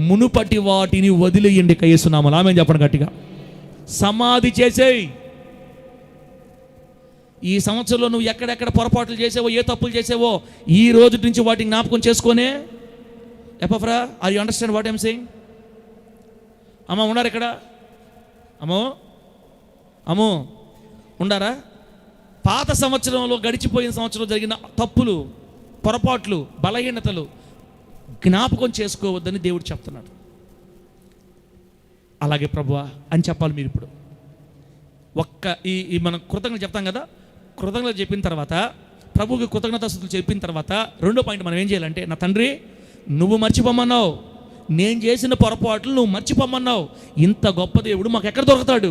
మునుపటి వాటిని వదిలేయండి. యేసునామములో ఆమేన్ చెప్పండి గట్టిగా. సమాధి చేసేయి. ఈ సంవత్సరంలో నువ్వు ఎక్కడెక్కడ పొరపాట్లు చేసావో, ఏ తప్పులు చేసావో, ఈ రోజు నుంచి వాటిని జ్ఞాపకం చేసుకొనే. ఎపఫ్రా, are you understand what I'm saying? అమ్మ ఉన్నారు ఇక్కడ? అమ్మో ఉండారా? పాత సంవత్సరంలో, గడిచిపోయిన సంవత్సరంలో జరిగిన తప్పులు, పొరపాట్లు, బలహీనతలు జ్ఞాపకం చేసుకోవద్దని దేవుడు చెప్తున్నాడు. అలాగే ప్రభువా అని చెప్పాలి మీరు. ఇప్పుడు ఈ మనం కృతజ్ఞత చెప్తాం కదా, కృతజ్ఞత చెప్పిన తర్వాత, ప్రభువుకి కృతజ్ఞతాస్తుతులు చెప్పిన తర్వాత, రెండో పాయింట్ మనం ఏం చేయాలంటే, నా తండ్రి నువ్వు మర్చిపోమన్నావు, నేను చేసిన పొరపాట్లు నువ్వు మర్చిపోమన్నావు. ఇంత గొప్ప దేవుడు మాకు ఎక్కడ దొరుకుతాడు?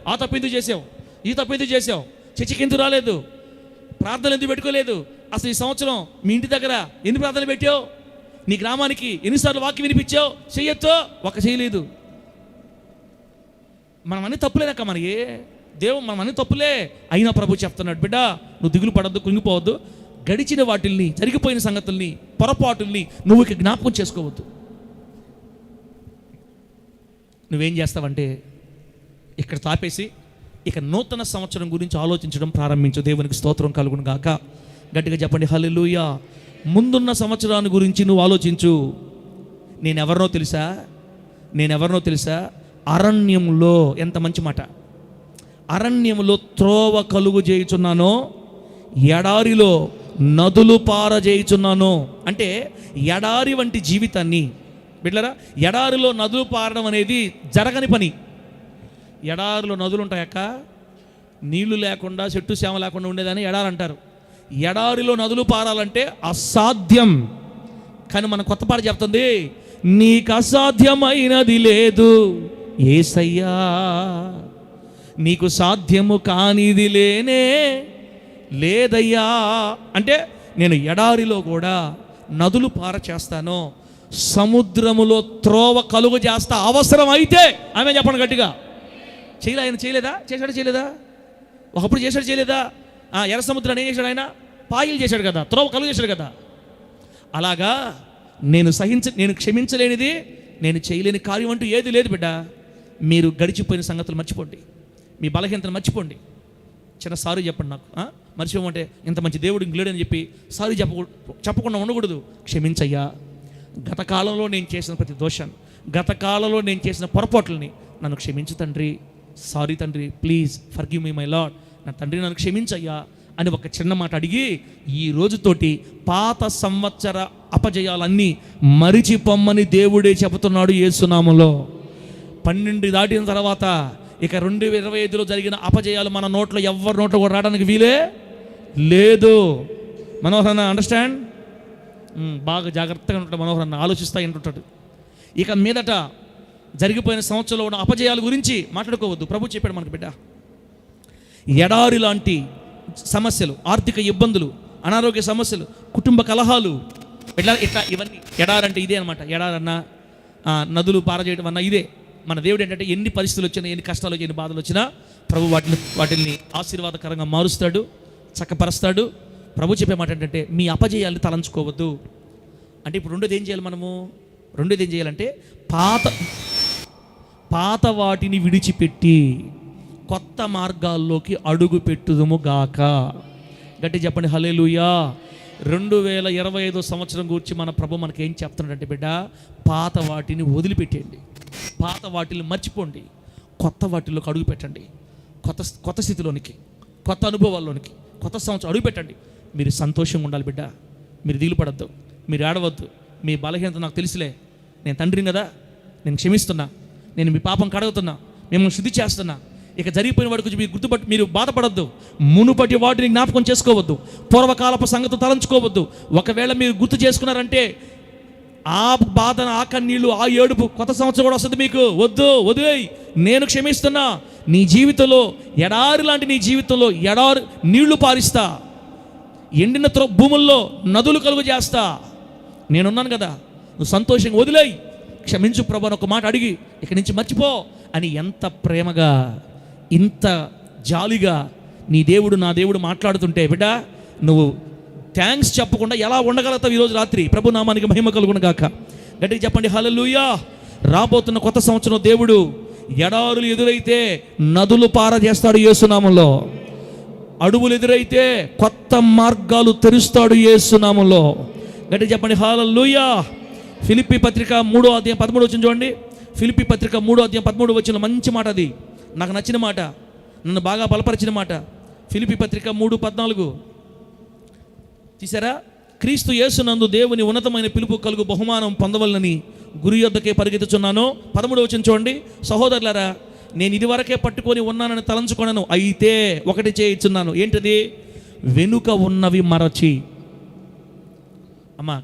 ఆ తప్పు ఎందుకు చేసావు, ఈ తప్పు ఎందుకు చేసావు, చర్చికి ఎందుకు రాలేదు, ప్రార్థనలు ఎందుకు పెట్టుకోలేదు, అసలు ఈ సంవత్సరం మీ ఇంటి దగ్గర ఎన్ని ప్రార్థనలు పెట్టావు, నీ గ్రామానికి ఎన్నిసార్లు వాక్యం వినిపించావు, చెయ్యొచ్చో ఒక చేయలేదు. మనం అన్ని తప్పులేనక్క, మనకి దేవుడు మనం అన్ని తప్పులే. అయినా ప్రభు చెప్తున్నాడు, బిడ్డ నువ్వు దిగులు పడద్దు, కుంగిపోవద్దు. గడిచిన వాటిల్ని, జరిగిపోయిన సంగతుల్ని, పొరపాటుల్ని నువ్వు ఇక జ్ఞాపకం చేసుకోవద్దు. నువ్వేం చేస్తావంటే ఇక్కడ తాపేసి ఇక నూతన సంవత్సరం గురించి ఆలోచించడం ప్రారంభించు. దేవునికి స్తోత్రం కలుగును గాక. గట్టిగా చెప్పండి హల్లెలూయా. ముందున్న సంవత్సరాన్ని గురించి నువ్వు ఆలోచించు. నేనెవరినో తెలుసా? అరణ్యంలో, ఎంత మంచి మాట, అరణ్యంలో త్రోవ కలుగు చేయుచున్నానో, ఎడారిలో నదులు పారజేయుచున్నాను. అంటే ఎడారి వంటి జీవితాన్ని, బిడ్డలారా, ఎడారిలో నదులు పారడం అనేది జరగని పని. ఎడారిలో నదులు ఉంటాయక్క, నీళ్లు లేకుండా, చెట్టు చేమ లేకుండా ఉండేదని ఎడారి అంటారు. ఎడారిలో నదులు పారాలంటే అసాధ్యం. కానీ మన కొత్త పాట చెప్తుంది, నీకు అసాధ్యమైనది లేదు యేసయ్యా, నీకు సాధ్యము కానిది లేనే లేదయ్యా. అంటే నేను ఎడారిలో కూడా నదులు పార చేస్తాను, సముద్రములో త్రోవ కలుగు చేస్తా అవసరం అయితే. ఆమె చెప్పండి గట్టిగా. ఆయన చేయలేదా? ఒకప్పుడు చేయలేదా? ఎర్ర సముద్రాన్ని ఏం చేశాడు ఆయన? పాయలు చేశాడు కదా, త్రోవ కలుగు చేశాడు కదా. అలాగా నేను క్షమించలేనిది, నేను చేయలేని కార్యం అంటూ ఏది లేదు బిడ్డ. మీరు గడిచిపోయిన సంగతులు మర్చిపోండి, మీ బలహీనతను మర్చిపోండి. చిన్న సారీ చెప్పండి నాకు. మర్చిపోమంటే ఇంత మంచి దేవుడు ఇంక లేడని చెప్పి సారీ చెప్పకుండా ఉండకూడదు. క్షమించయ్యా, గత కాలంలో నేను చేసిన ప్రతి దోషాన్ని, గత కాలంలో నేను చేసిన పొరపాట్లని నన్ను క్షమించు తండ్రి, సారీ తండ్రి, please forgive me my lord, నా తండ్రి నన్ను క్షమించయ్యా అని ఒక చిన్న మాట అడిగి, ఈ రోజుతోటి పాత సంవత్సర అపజయాలన్నీ మరిచిపోమ్మని దేవుడే చెబుతున్నాడు యేసునామములో. 12 దాటిన తర్వాత ఇక 2025లో జరిగిన అపజయాలు మన నోట్లో, ఎవరి నోట్లో కూడా రావడానికి వీలే లేదు. మనోహరన్న అండర్స్టాండ్? బాగా జాగ్రత్తగా ఉంటాడు మనోహరన్న, ఆలోచిస్తా ఉంటుంటాడు. ఇక మీదట జరిగిపోయిన సంవత్సరంలో ఉన్న అపజయాల గురించి మాట్లాడుకోవద్దు. ప్రభు చెప్పాడు మనకు, బిడ్డ ఎడారి లాంటి సమస్యలు, ఆర్థిక ఇబ్బందులు, అనారోగ్య సమస్యలు, కుటుంబ కలహాలు, ఇట్లా ఇవన్నీ ఎడారంటే ఇదే అనమాట. ఎడారన్నా, నదులు పారజేయడం అన్నా ఇదే. మన దేవుడు ఏంటంటే ఎన్ని పరిస్థితులు వచ్చినా, ఎన్ని కష్టాలు వచ్చినా, ఎన్ని బాధలు వచ్చినా ప్రభు వాటిని ఆశీర్వాదకరంగా మారుస్తాడు, చక్కపరుస్తాడు. ప్రభు చెప్పే మాట ఏంటంటే మీ అపజయాల్ని తలంచుకోవద్దు. అంటే ఇప్పుడు రెండోది ఏం చేయాలంటే పాత వాటిని విడిచిపెట్టి కొత్త మార్గాల్లోకి అడుగు పెట్టుదుము గాక. గట్టి చెప్పండి హల్లెలూయా. 2025 సంవత్సరం గురించి మన ప్రభు మనకి ఏం చెప్తున్నాడంటే, బిడ్డ, పాత వాటిని వదిలిపెట్టండి, పాత వాటిని మర్చిపోండి, కొత్త వాటిలోకి అడుగు పెట్టండి. కొత్త స్థితిలోనికి, కొత్త అనుభవాల్లోనికి, కొత్త సంవత్సరం అడుగు పెట్టండి. మీరు సంతోషంగా ఉండాలి బిడ్డ. మీరు దిగులు పడద్దు, మీరు ఏడవద్దు. మీ బలహీనత నాకు తెలుసులే, నేను తండ్రిని కదా, నేను క్షమిస్తున్నా, నేను మీ పాపం కడుగుతున్నా, మిమ్మల్ని శుద్ధి చేస్తున్నా. ఇక జరిగిపోయిన వాడి గురించి మీరు మీరు బాధపడద్దు. మునుపటి వాటిని జ్ఞాపకం చేసుకోవద్దు, పూర్వకాలపు సంగతి తలంచుకోవద్దు. ఒకవేళ మీరు గుర్తు చేసుకున్నారంటే ఆ బాధ, ఆ కన్నీళ్ళు, ఆ ఏడుపు కొత్త సంవత్సరం కూడా వస్తుంది మీకు. వదిలేయ్, నేను క్షమిస్తున్నా. నీ జీవితంలో ఎడారి లాంటి నీ జీవితంలో ఎడారి నీళ్లు పారిస్తా, ఎండిన భూముల్లో నదులు కలుగు చేస్తా. నేనున్నాను కదా, నువ్వు సంతోషంగా వదిలేయ్, క్షమించు ప్రభు అని ఒక మాట అడిగి ఇక్కడి నుంచి మర్చిపో అని ఎంత ప్రేమగా, ఇంత జాలిగా నీ దేవుడు, నా దేవుడు మాట్లాడుతుంటే, బిడ్డ, నువ్వు థ్యాంక్స్ చెప్పకుండా ఎలా ఉండగలుగుతావు ఈరోజు రాత్రి? ప్రభు నామానికి మహిమ కలుగును గాక. గట్టిగా చెప్పండి హల్లెలూయా. రాబోతున్న కొత్త సంవత్సరం దేవుడు ఎడారులు ఎదురైతే నదులు పారజేస్తాడు యేసునామంలో. అడవులు ఎదురైతే కొత్త మార్గాలు తెరుస్తాడు యేసునామంలో. గట్టిగా చెప్పండి హల్లెలూయా. ఫిలిప్పీ పత్రిక 3వ అధ్యాయం 13 వచనం చూడండి. ఫిలిప్పీ పత్రిక 3వ అధ్యాయం 13 వచనం మంచి మాట, అది నాకు నచ్చిన మాట, నన్ను బాగా బలపరిచిన మాట. ఫిలిప్పీ పత్రిక 3:14 చూసారా? క్రీస్తు యేసునందు దేవుని ఉన్నతమైన పిలుపు కలుగు బహుమానం పొందవలనని గురి యొద్దకే పరిగెత్తుచున్నాను. 13వ వచనం చూడండి. సహోదరులారా, నేను ఇదివరకే పట్టుకొని ఉన్నానని తలంచుకొనను, అయితే ఒకటి చేయిచున్నాను. ఏంటది? వెనుక ఉన్నవి మరచి. అమ్మా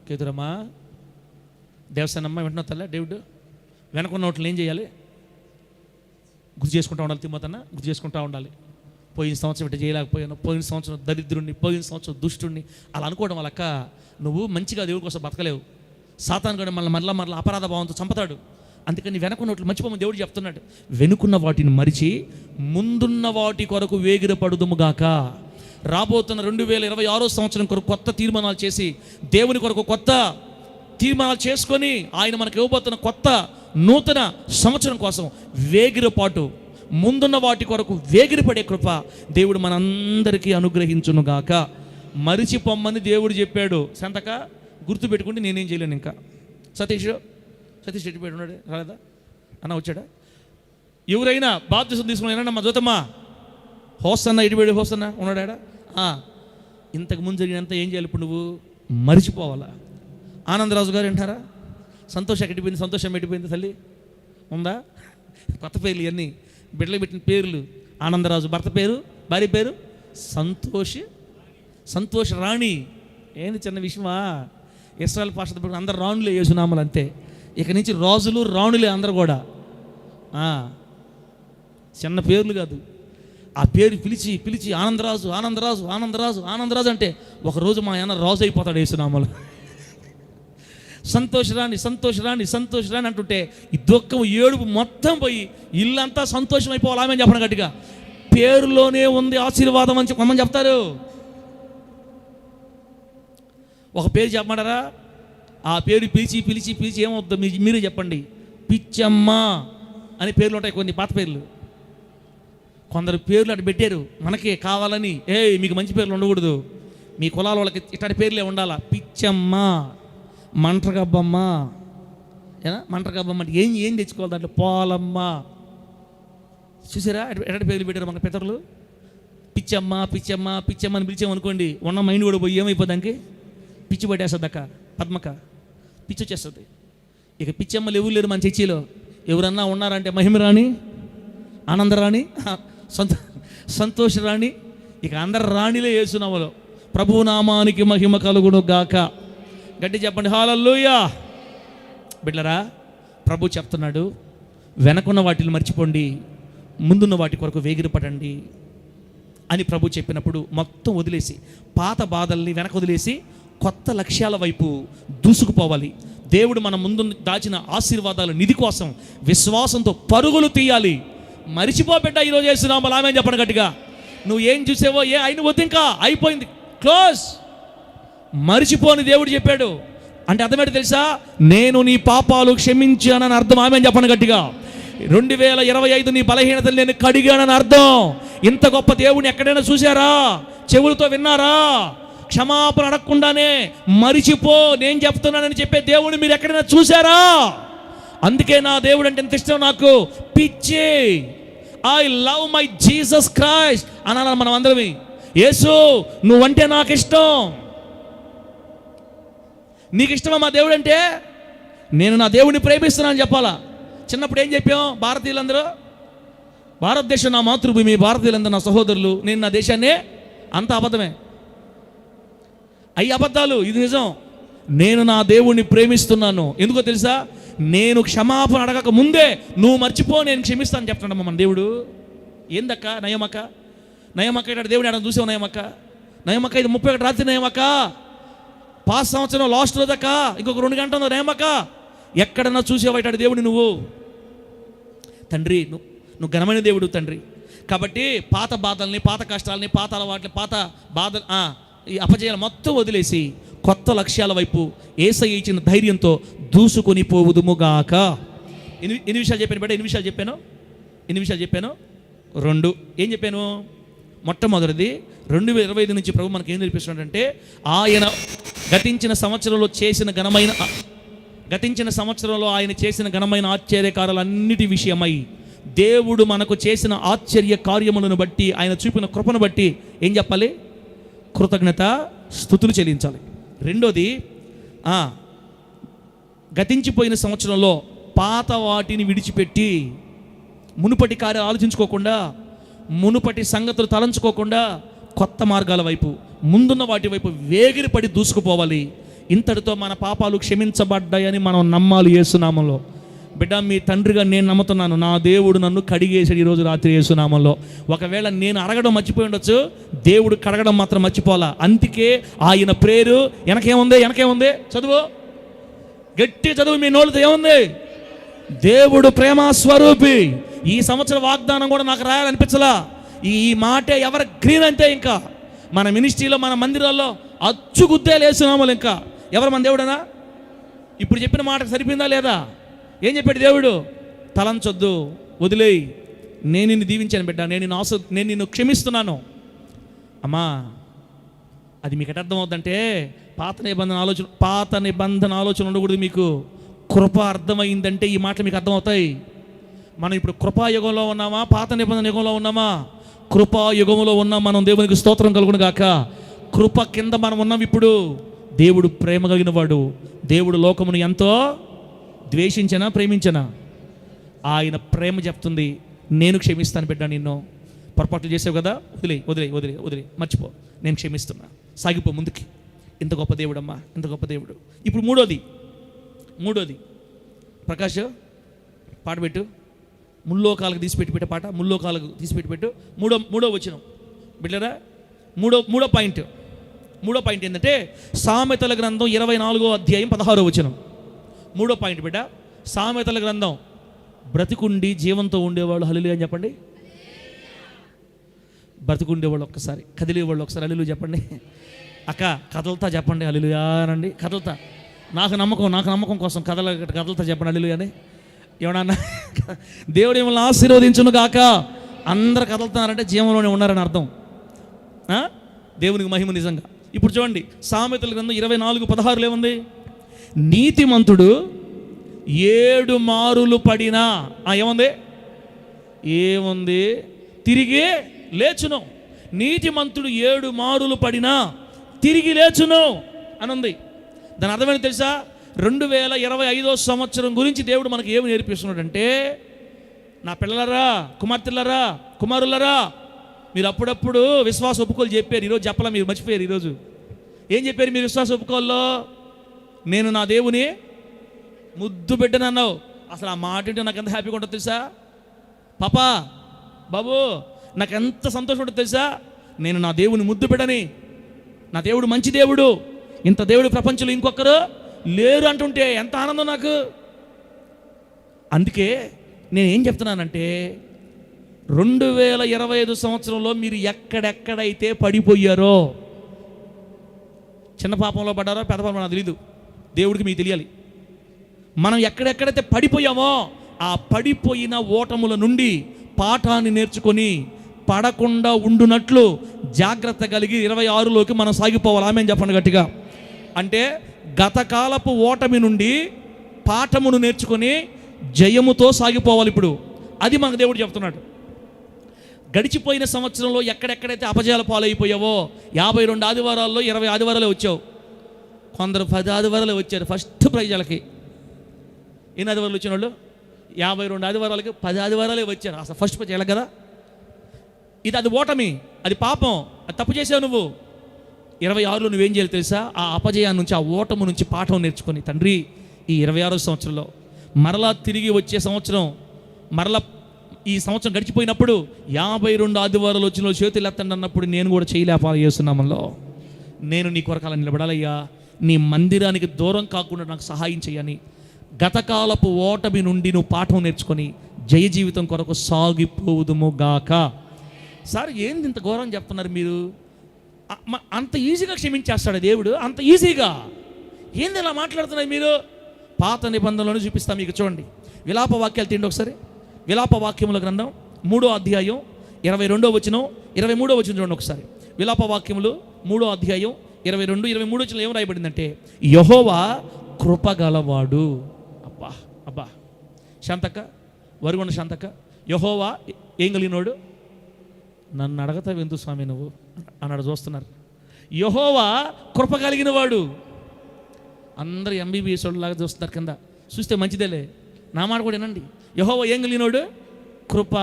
కేతురమ్మా దేవస్థానమ్మ వింటున్నా తల్ల డేవిడ్, వెనకున్న వాటిని ఏం చేయాలి? గుర్తు చేసుకుంటూ ఉండాలి. తిమ్మతన్న గుర్తు చేసుకుంటూ ఉండాలి. పోయిన సంవత్సరం ఇట్లా చేయలేకపోయాను, పోయిన సంవత్సరం దరిద్రుణ్ణి, పోయిన సంవత్సరం దుష్టుణ్ణి, అలా అనుకోవడం వాళ్ళక్క నువ్వు మంచిగా దేవుడి కోసం బతకలేవు. సాతాను కూడా మళ్ళీ అపరాధ భావంతో చంపుతాడు. అందుకని వెనకున్నట్లు మర్చిపోమని దేవుడు చెప్తున్నాడు. వెనుకున్న వాటిని మరిచి ముందున్న వాటి కొరకు వేగిరపడుదుముగాక. రాబోతున్న 2026 సంవత్సరం కొరకు కొత్త తీర్మానాలు చేసి, దేవుని కొరకు కొత్త తీర్మానాలు చేసుకొని, ఆయన మనకు ఇవ్వబోతున్న కొత్త నూతన సంవత్సరం కోసం వేగిరపాటు, ముందున్న వాటి కొరకు వేగిరపడే కృప దేవుడు మనందరికీ అనుగ్రహించునుగాక. మరిచిపోమ్మని దేవుడు చెప్పాడు. సంతక గుర్తు పెట్టుకుంటే నేనేం చేయలేను. ఇంకా సతీష్ ఎట్టిపోయాడు, ఉన్నాడు, రాలేదా అన్న? వచ్చాడా? ఎవరైనా బాప్తిసం తీసుకున్నా మా జ్యోతమ్మా, హోస్తన్న ఎడిపోయాడు, హోస్తన్న ఉన్నాడా? ఇంతకు ముందు జరిగినంత ఏం చేయాలి ఇప్పుడు? నువ్వు మరిచిపోవాలా. ఆనందరాజు గారు వింటారా? సంతోషం ఎట్టిపోయింది, సంతోషం ఎట్టిపోయింది తల్లి ఉందా? కొత్త పేర్లు ఇవన్నీ బిడ్డలు పెట్టిన పేర్లు. ఆనందరాజు భర్త పేరు, భార్య పేరు సంతోష రాణి. ఏంది చిన్న విషయమా? ఇస్రాయల్ పాష అందరు రాణులే, యేసునామలు అంతే. ఇక నుంచి రాజులు రాణులే అందరు కూడా. చిన్న పేర్లు కాదు. ఆ పేరు పిలిచి ఆనందరాజు అంటే ఒకరోజు మా ఆయన రాజు అయిపోతాడు యేసునామలు. సంతోషరాణి అంటుంటే ఈ దుఃఖం, ఏడుపు మొత్తం పోయి ఇల్లంతా సంతోషం అయిపోవాలి. ఆమె చెప్పడం గట్టిగా, పేరులోనే ఉంది ఆశీర్వాదం అని చెప్పమని చెప్తారు. ఒక పేరు చెప్పమంటారా? ఆ పేరు పిలిచి ఏమవుతుందో మీరే చెప్పండి. పిచ్చమ్మ అని పేర్లు ఉంటాయి, కొన్ని పాత పేర్లు. కొందరు పేర్లు అటు పెట్టారు మనకే కావాలని. మీకు మంచి పేర్లు ఉండకూడదు, మీ కులాల వాళ్ళకి ఇట్లాంటి పేర్లే ఉండాలా. పిచ్చమ్మ, మంటగబ్బమ్మ అంటే ఏం తెచ్చుకోవాలి దాంట్లో? పోలమ్మ. చూసారా ఎట్లాంటి పేర్లు పెట్టారు మన పితరులు? పిచ్చమ్మ అని పిలిచామనుకోండి, ఉన్న మైండ్ కూడా పోయి ఏమైపోదానికి పిచ్చి పట్టేస్తుంది. అక్క పద్మక పిచ్చి వచ్చేస్తుంది. ఇక పిచ్చమ్మలు ఎవరు లేరు మన చర్చిలో. ఎవరన్నా ఉన్నారంటే మహిమరాణి, ఆనందరాణి, సంతోషరాణి, ఇక అందరు రాణిలే యేసునామలో. ప్రభువు నామానికి మహిమ కలుగును గాక. గట్టి చెప్పండి హల్లెలూయా. బిడ్డలారా, ప్రభు చెప్తున్నాడు, వెనకున్న వాటిని మర్చిపోండి, ముందున్న వాటి కొరకు వేగిరపడండి అని ప్రభు చెప్పినప్పుడు మొత్తం వదిలేసి, పాత బాధల్ని వెనక వదిలేసి కొత్త లక్ష్యాల వైపు దూసుకుపోవాలి. దేవుడు మన ముందు దాచిన ఆశీర్వాదాల నిధి కోసం విశ్వాసంతో పరుగులు తీయాలి. మరిచిపోబెట్ట ఈరోజు యేసునామములో ఆమేన్ చెప్పండి గట్టిగా. నువ్వు ఏం చూసావో అయిన వద్దు, ఇంకా అయిపోయింది, క్లోజ్. మరిచిపోని దేవుడు చెప్పాడు అంటే అర్థమేంటి తెలుసా? నేను నీ పాపాలు క్షమించానని అర్థం. ఆమేన్ చెప్పండి గట్టిగా. 2025 నీ బలహీనతలు నేను కడిగానని అర్థం. ఇంత గొప్ప దేవుని ఎక్కడైనా చూసారా? చెవులతో విన్నారా? క్షమాపణ అడగకుండానే మరిచిపో నేను చెప్తున్నానని చెప్పే దేవుని మీరు ఎక్కడైనా చూసారా? అందుకే నా దేవుడు అంటే ఎంత ఇష్టం నాకు. పిచ్చి, I love my Jesus Christ అనాలి మనం అందరమే. యేసు నువ్వంటే నాకు ఇష్టం. నీకు ఇష్టమా మా దేవుడు అంటే? నేను నా దేవుడిని ప్రేమిస్తున్నాను చెప్పాలా. చిన్నప్పుడు ఏం చెప్పాం భారతీయులందరూ? భారతదేశం నా మాతృభూమి, భారతీయులందరూ నా సహోదరులు, నేను నా దేశాన్ని. అంత అబద్ధమే, అయ్యి అబద్ధాలు. ఇది నిజం. నేను నా దేవుడిని ప్రేమిస్తున్నాను. ఎందుకో తెలుసా? నేను క్షమాపణ అడగక ముందే నువ్వు మర్చిపో నేను క్షమిస్తాను చెప్తాడమ్మా మన దేవుడు. ఏందక్క నయమక్క? నయమక్క ఇక్కడ దేవుని ఆడ చూసావు? నయమక్క ఇది 31 రాత్రి నయమక్క, పాస్ సంవత్సరం లాస్ట్ రోజక్క, ఇంకొక 2 గంటలు ఉందో నయమక్క. ఎక్కడన్నా చూసావు ఇటాడు దేవుడిని నువ్వు? తండ్రి నువ్వు ఘనమైన దేవుడు తండ్రి. కాబట్టి పాత బాధల్ని, పాత కష్టాలని, పాత అలవాట్లని, పాత బాధ ఈ అపజయాలు మొత్తం వదిలేసి కొత్త లక్ష్యాల వైపు యేసయ్య ఇచ్చిన ధైర్యంతో దూసుకొని పోవుదుముగాక. ఎన్ని విషయాలు చెప్పాను బిడ్డ? ఎన్ని విషయాలు చెప్పాను? 2. ఏం చెప్పాను? మొట్టమొదటిది 2025 నుంచి ప్రభు మనకి ఏం నేర్పిస్తున్నాడంటే, ఆయన గతించిన సంవత్సరంలో ఆయన చేసిన ఘనమైన ఆశ్చర్యకారాలన్నిటి విషయమై దేవుడు మనకు చేసిన ఆశ్చర్య కార్యములను బట్టి, ఆయన చూపిన కృపను బట్టి ఏం చెప్పాలి? కృతజ్ఞత స్తుతులు చెల్లించాలి. 2ది, గతించిపోయిన సంవత్సరంలో పాత వాటిని విడిచిపెట్టి, మునుపటి కార్యాలు ఆలోచించుకోకుండా, మునుపటి సంగతులు తలంచుకోకుండా కొత్త మార్గాల వైపు, ముందున్న వాటి వైపు వేగిరిపడి దూసుకుపోవాలి. ఇంతటితో మన పాపాలు క్షమించబడ్డాయని మనం నమ్మాలి యేసునామంలో. బిడ్డ, మీ తండ్రిగా నేను నమ్ముతున్నాను, నా దేవుడు నన్ను కడిగేసాడు ఈరోజు రాత్రి యేసునామంలో. ఒకవేళ నేను అడగడం మర్చిపోయి ఉండొచ్చు, దేవుడు కడగడం మాత్రం మర్చిపోవాలా. అందుకే ఆయన ప్రేరు వెనకేముంది? చదువు, గట్టి చదువు మీ నోళ్ళతో. ఏముంది? దేవుడు ప్రేమ స్వరూపి. ఈ సంవత్సరం వాగ్దానం కూడా నాకు రాయాలనిపించలా. ఈ మాటే ఎవరు గ్రీన్ అంతే. ఇంకా మన మినిస్ట్రీలో, మన మందిరాల్లో అచ్చుగుద్దే లేస్తున్నాము. ఇంకా ఎవరు మన దేవుడనా? ఇప్పుడు చెప్పిన మాట సరిపోయిందా లేదా? ఏం చెప్పాడు దేవుడు? తలంచొద్దు, వదిలేయి, నేను నిన్ను దీవించాను బిడ్డ, నేను నిన్ను క్షమిస్తున్నాను. అమ్మా, అది మీకు ఎట అర్థం అవుతుందంటే, పాత నిబంధన ఆలోచన ఉండకూడదు మీకు. కృప అర్థమైందంటే ఈ మాటలు మీకు అర్థమవుతాయి. మనం ఇప్పుడు కృపాయుగంలో ఉన్నామా, పాత నిబంధన యుగంలో ఉన్నామా? కృపాయుగంలో ఉన్నాం మనం. దేవునికి స్తోత్రం కలుగును గాక. కృప కింద మనం ఉన్నాం ఇప్పుడు. దేవుడు ప్రేమ కలిగిన వాడు. దేవుడు లోకమును ఎంతో ద్వేషించనా ప్రేమించనా? ఆయన ప్రేమ చెప్తుంది, నేను క్షమిస్తాను బిడ్డ, నిన్ను పొరపాట్లు చేసావు కదా, వదిలే, మర్చిపో, నేను క్షమిస్తున్నా, సాగిపో ముందుకి. ఇంత గొప్ప దేవుడు అమ్మా, ఇంత గొప్ప దేవుడు. ఇప్పుడు మూడోది ప్రకాష్ పాట పెట్టు. ముల్లోకాలకు తీసిపెట్టి పాట, ముల్లోకాలకు తీసిపెట్టి. మూడో వచనం బిడ్డరా. మూడో పాయింట్ ఏంటంటే, సామెతల గ్రంథం 24వ అధ్యాయం 16వ వచనం. మూడో పాయింట్ బిడ్డ, సామెతల గ్రంథం. బ్రతికుండి జీవంతో ఉండేవాళ్ళు హల్లెలూయా అని చెప్పండి. బ్రతికుండేవాళ్ళు ఒక్కసారి, కదిలేవాళ్ళు ఒకసారి హల్లెలూయా చెప్పండి. అక్క కదలతా చెప్పండి హల్లెలూయా అనండి. కదలతా, నాకు నమ్మకం కోసం కదలతా చెప్పండి హల్లెలూయా అని. ఏమన్నా దేవుడు ఏమన్నా ఆశీర్వదించును గాక. అందరు కదులుతున్నారంటే జీవంలోనే ఉన్నారని అర్థం. దేవునికి మహిమ నిజంగా. ఇప్పుడు చూడండి, సామెతల గ్రంథం 24:16 ఏముంది? నీతిమంతుడు 7 మారులు పడినా ఏముంది? తిరిగి లేచును. నీతిమంతుడు 7 మారులు పడినా తిరిగి లేచును అని ఉంది. దాని అర్థమేంటి తెలుసా? 2025 సంవత్సరం గురించి దేవుడు మనకి ఏమి నేర్పిస్తున్నాడంటే, నా పిల్లలరా, కుమార్తెలరా, కుమారులరా, మీరు అప్పుడప్పుడు విశ్వాస ఒప్పుకోలు చెప్పారు. ఈరోజు చెప్పలా, మీరు మర్చిపోయారు. ఈరోజు ఏం చెప్పారు మీరు విశ్వాస ఒప్పుకోల్లో? నేను నా దేవుని ముద్దు బిడ్డను అన్నావు. అసలు ఆ మాట అంటే నాకు ఎంత హ్యాపీగా ఉంటుంది తెలుసా? పాపా, బాబు, నాకు ఎంత సంతోషం ఉంటుంది తెలుసా? నేను నా దేవుని ముద్దు బిడ్డని, నా దేవుడు మంచి దేవుడు, ఇంత దేవుడు ప్రపంచంలో ఇంకొకరు లేరు అంటుంటే ఎంత ఆనందం నాకు. అందుకే నేను ఏం చెప్తున్నానంటే, 2025 సంవత్సరంలో మీరు ఎక్కడెక్కడైతే పడిపోయారో, చిన్న పాపంలో పడ్డారో పెద్ద పాపంలో నాకు తెలీదు, దేవుడికి మీకు తెలియాలి. మనం ఎక్కడెక్కడైతే పడిపోయామో ఆ పడిపోయిన ఓటముల నుండి పాఠాన్ని నేర్చుకొని పడకుండా ఉండునట్లు జాగ్రత్త కలిగి 26లోకి మనం సాగిపోవాలి. ఆమేన్ చెప్పండి గట్టిగా. అంటే గతకాలపు ఓటమి నుండి పాఠమును నేర్చుకొని జయముతో సాగిపోవాలి. ఇప్పుడు అది మనకు దేవుడు చెప్తున్నాడు. గడిచిపోయిన సంవత్సరంలో ఎక్కడెక్కడైతే అపజయాల పాలైపోయావో 52 ఆదివారాల్లో 20 ఆదివారాలే వచ్చావు. కొందరు 10 ఆదివారాలే వచ్చారు ఫస్ట్ ప్రైజాలకి. ఎన్ని ఆదివారాలు వచ్చిన వాళ్ళు? 52 ఆదివారాలకి 10 ఆదివారాలే వచ్చారు. అసలు ఫస్ట్ ప్రైజ్ ఎలా కదా. అది ఓటమి, అది పాపం, అది తప్పు చేసావు నువ్వు. 26లో నువ్వేం చేయాలి తెలుసా? ఆ అపజయాన్ని నుంచి, ఆ ఓటము నుంచి పాఠం నేర్చుకొని, తండ్రి ఈ 26వ సంవత్సరంలో మరలా తిరిగి వచ్చే సంవత్సరం, మరలా ఈ సంవత్సరం గడిచిపోయినప్పుడు 52 ఆదివారాలు వచ్చిన చేతులు ఎత్తండి అన్నప్పుడు నేను కూడా చేయలేపాలి చేస్తున్నామల్లో. నేను నీ కొరకాల నిలబడాలయ్యా, నీ మందిరానికి దూరం కాకుండా నాకు సహాయం చేయని గతకాలపు ఓటమి నుండి నువ్వు పాఠం నేర్చుకొని జయ జీవితం కొరకు సాగిపోదుము గాక. సార్ ఏంది ఇంత ఘోరం చెప్తున్నారు మీరు? అంత ఈజీగా క్షమించేస్తాడు దేవుడు, అంత ఈజీగా? ఏంది ఇలా మాట్లాడుతున్నారు మీరు? పాత నిబంధనలను చూపిస్తాం మీకు. చూడండి, విలాప వాక్యాలు తీయండి ఒకసారి. విలాప వాక్యముల గ్రంథం 3వ అధ్యాయం 22వ వచనం 23వ వచనం చూడండి ఒకసారి. విలాప వాక్యములు 3వ అధ్యాయం 22, 23 వచనం ఏం రాయబడిందంటే, యెహోవా కృపగలవాడు. అబ్బా అబ్బా, శాంతక్క, వరుగుండ శాంతక్క, యెహోవా ఏం కలిగినోడు? నన్ను అడగతావు ఎందుకు స్వామి నువ్వు అన్నాడు. చూస్తున్నారు, యెహోవా కృప కలిగిన వాడు. అందరూ ఎంబీబీఎస్ లాగా చూస్తున్నారు కింద. చూస్తే మంచిదేలే, నా మాట కూడా వినండి. యెహోవా ఏం కలిగినోడు? కృప.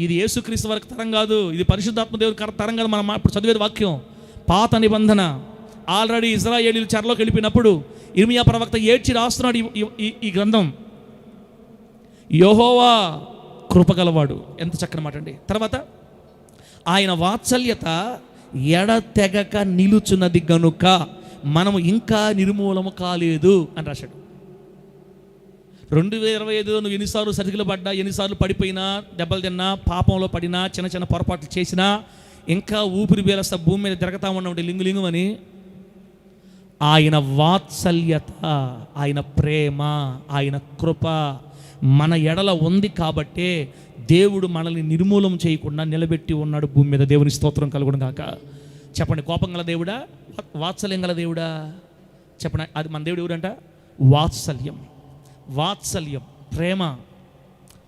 ఇది యేసుక్రీస్తు వరకు తరం కాదు, ఇది పరిశుద్ధాత్మ దేవుని తరం కాదు. మనం ఇప్పుడు చదివేది వాక్యం పాత నిబంధన. ఆల్రెడీ ఇజ్రాయేలీలు చెరలోకి వెళ్ళిపోయినప్పుడు ఇర్మియా ప్రవక్త ఏడ్చి రాస్తున్నాడు ఈ గ్రంథం. యెహోవా కృపగలవాడు. ఎంత చక్కని మాట అండి. తర్వాత, ఆయన వాత్సల్యత ఎడతెగక నిలుచున్నది గనుక మనము ఇంకా నిర్మూలము కాలేదు అని రాశాడు. 2025 నువ్వు ఎన్నిసార్లు సరిగిలు పడ్డా, ఎన్నిసార్లు పడిపోయినా, దెబ్బలు తిన్నా, పాపంలో పడినా, చిన్న చిన్న పొరపాట్లు చేసినా, ఇంకా ఊపిరి పీలుస్తా భూమి మీద తిరగతా ఉన్నప్పుడు లింగు అని ఆయన వాత్సల్యత, ఆయన ప్రేమ, ఆయన కృప మన ఎడల ఉంది కాబట్టే దేవుడు మనల్ని నిర్మూలం చేయకుండా నిలబెట్టి ఉన్నాడు భూమి మీద. దేవుని స్తోత్రం కలుగును గాక. చెప్పండి, కోపం గల దేవుడా, వాత్సల్యం గల దేవుడా? చెప్పండి, అది మన దేవుడు ఎవరంట? వాత్సల్యం. వాత్సల్యం, ప్రేమ.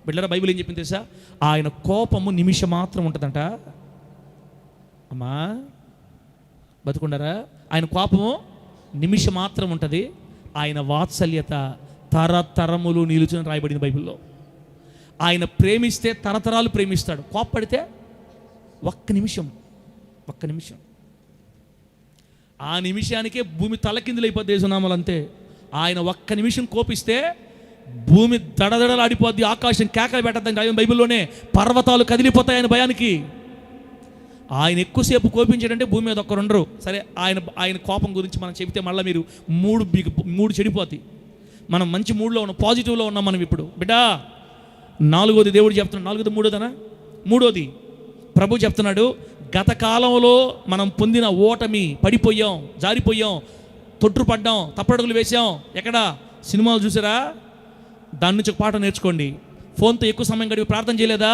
బిడ్డలారా, బైబిల్ ఏం చెప్పింది తెలుసా? ఆయన కోపము నిమిషం మాత్రం ఉంటుందంట. అమ్మా బతుకుండారా? ఆయన కోపము నిమిషం మాత్రం ఉంటుంది, ఆయన వాత్సల్యత తరతరములు నిలుచుని రాయబడింది బైబిల్లో. ఆయన ప్రేమిస్తే తరతరాలు ప్రేమిస్తాడు, కోప్పడితే ఒక్క నిమిషం. ఆ నిమిషానికే భూమి తలకిందులైపోద్ది దేశనామాలు అంతే. ఆయన ఒక్క నిమిషం కోపిస్తే భూమి దడదడలాడిపోద్ది, ఆకాశం కేకలు పెట్టద్దని బైబిల్లోనే. పర్వతాలు కదిలిపోతాయి ఆయన భయానికి. ఆయన ఎక్కువసేపు కోపించాడంటే భూమి మీద ఒక్కరుండరు. సరే, ఆయన కోపం గురించి మనం చెబితే మళ్ళీ మీరు మూడు చెడిపోతాయి. మనం మంచి మూడ్లో ఉన్నాం, పాజిటివ్లో ఉన్నాం మనం ఇప్పుడు. బిడ్డా, 4వది దేవుడు చెప్తున్నాడు. 4వది 3వదనా? 3వది ప్రభు చెప్తున్నాడు, గత కాలంలో మనం పొందిన ఓటమి, పడిపోయాం, జారిపోయాం, తొట్టుపడ్డాం, తప్పడుగులు వేసాం. ఎక్కడ? సినిమాలు చూసారా? దాని నుంచి ఒక పాఠం నేర్చుకోండి. ఫోన్తో ఎక్కువ సమయం గడిపి ప్రార్థన చేయలేదా?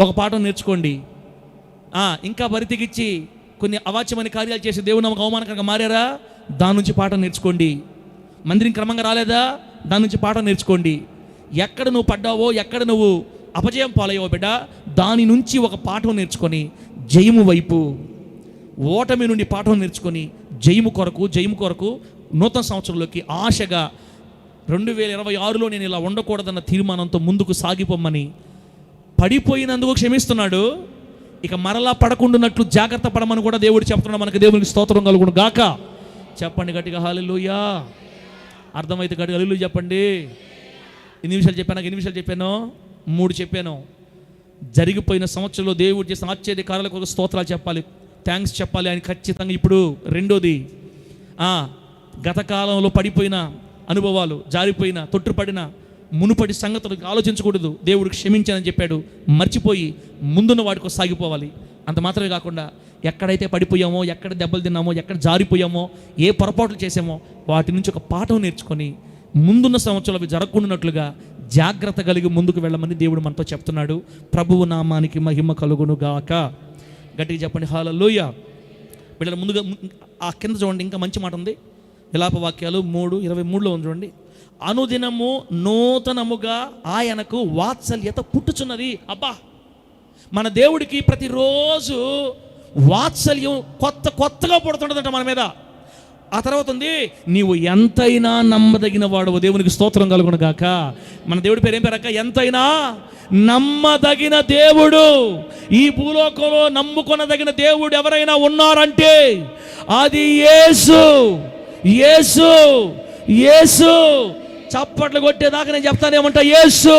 ఒక పాఠం నేర్చుకోండి. ఇంకా బరితికిచ్చి కొన్ని అవాచ్యమైన కార్యాలు చేసి దేవుని నమ్మకం అవమానకరంగా మారారా? దాని నుంచి పాఠం నేర్చుకోండి. మందిరం క్రమంగా రాలేదా? దాని నుంచి పాఠం నేర్చుకోండి. ఎక్కడ నువ్వు పడ్డావో, ఎక్కడ నువ్వు అపజయం పాలయ్యావో బిడ్డ, దాని నుంచి ఒక పాఠం నేర్చుకొని జయము వైపు, ఓటమి నుండి పాఠం నేర్చుకొని జయము కొరకు నూతన సంవత్సరంలోకి ఆశగా 2026లో నేను ఇలా ఉండకూడదన్న తీర్మానంతో ముందుకు సాగిపోమ్మని, పడిపోయినందుకు క్షమిస్తున్నాడు, ఇక మరలా పడకుండాన్నట్లు జాగ్రత్త పడమని కూడా దేవుడు చెప్తున్నాడు. మనకి దేవునికి స్తోత్రం కలుగును గాక. చెప్పండి గట్టిగా హల్లెలూయా. అర్థమైతే గట్టిగా హల్లెలూయా చెప్పండి. ఎన్ని నిమిషాలు చెప్పాను? 3 చెప్పాను. జరిగిపోయిన సంవత్సరంలో దేవుడు చేసిన ఆశ్చర్య కార్యాల కొరకు స్తోత్రాలు చెప్పాలి, థ్యాంక్స్ చెప్పాలి ఆయన ఖచ్చితంగా. ఇప్పుడు 2వది, గత కాలంలో పడిపోయిన అనుభవాలు, జారిపోయిన, తొట్టుపడిన మునుపటి సంగతులు ఆలోచించకూడదు. దేవుడు క్షమించానని చెప్పాడు, మర్చిపోయి ముందున్న వాటికి సాగిపోవాలి. అంత మాత్రమే కాకుండా ఎక్కడైతే పడిపోయామో, ఎక్కడ దెబ్బలు తిన్నామో, ఎక్కడ జారిపోయామో, ఏ పొరపాట్లు చేసామో వాటి నుంచి ఒక పాఠం నేర్చుకొని ముందున్న సంవత్సరాలు అవి జరగకుండానట్లుగా జాగ్రత్త కలిగి ముందుకు వెళ్ళమని దేవుడు మనతో చెప్తున్నాడు. ప్రభువు నామానికి మహిమ కలుగును గాక. గట్టిగా చెప్పండి హల్లెలూయా. వీళ్ళ ముందుగా ఆ కింద చూడండి, ఇంకా మంచి మాట ఉంది. విలాప వాక్యాలు 3:23 ఉంది చూడండి. అనుదినము నూతనముగా ఆయనకు వాత్సల్యత పుట్టుచున్నది. అబ్బా, మన దేవుడికి ప్రతిరోజు వాత్సల్యం కొత్తగా పుడుతుంటుందంట మన మీద. ఆ తర్వాత ఉంది, నీవు ఎంతైనా నమ్మదగిన వాడు. దేవునికి స్తోత్రం కలుగును గాక. మన దేవుడి పేరు ఏం పేరక్క? ఎంతైనా నమ్మదగిన దేవుడు. ఈ భూలోకంలో నమ్ముకొనదగిన దేవుడు ఎవరైనా ఉన్నారంటే అది యేసు. యేసు యేసు చప్పట్లు కొట్టేదాకా నేను చెప్తానేమంటా, యేసు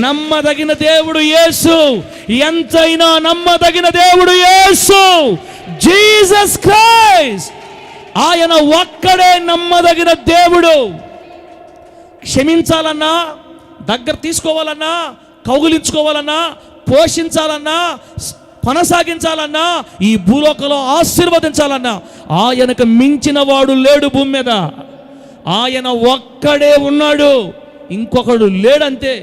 నమ్మదగిన దేవుడు. యేసు ఎంతైనా నమ్మదగిన దేవుడు. యేసు జీసస్ క్రైస్ట్, ఆయన ఒక్కడే నమ్మదగిన దేవుడు. క్షమించాలన్నా, దగ్గర తీసుకోవాలన్నా, కౌగిలించుకోవాలన్నా, పోషించాలన్నా, కొనసాగించాలన్నా, ఈ భూలోకంలో ఆశీర్వదించాలన్నా ఆయనకు మించిన వాడు లేడు భూమి మీద. ఆయన ఒక్కడే ఉన్నాడు, ఇంకొకడు లేడంతే.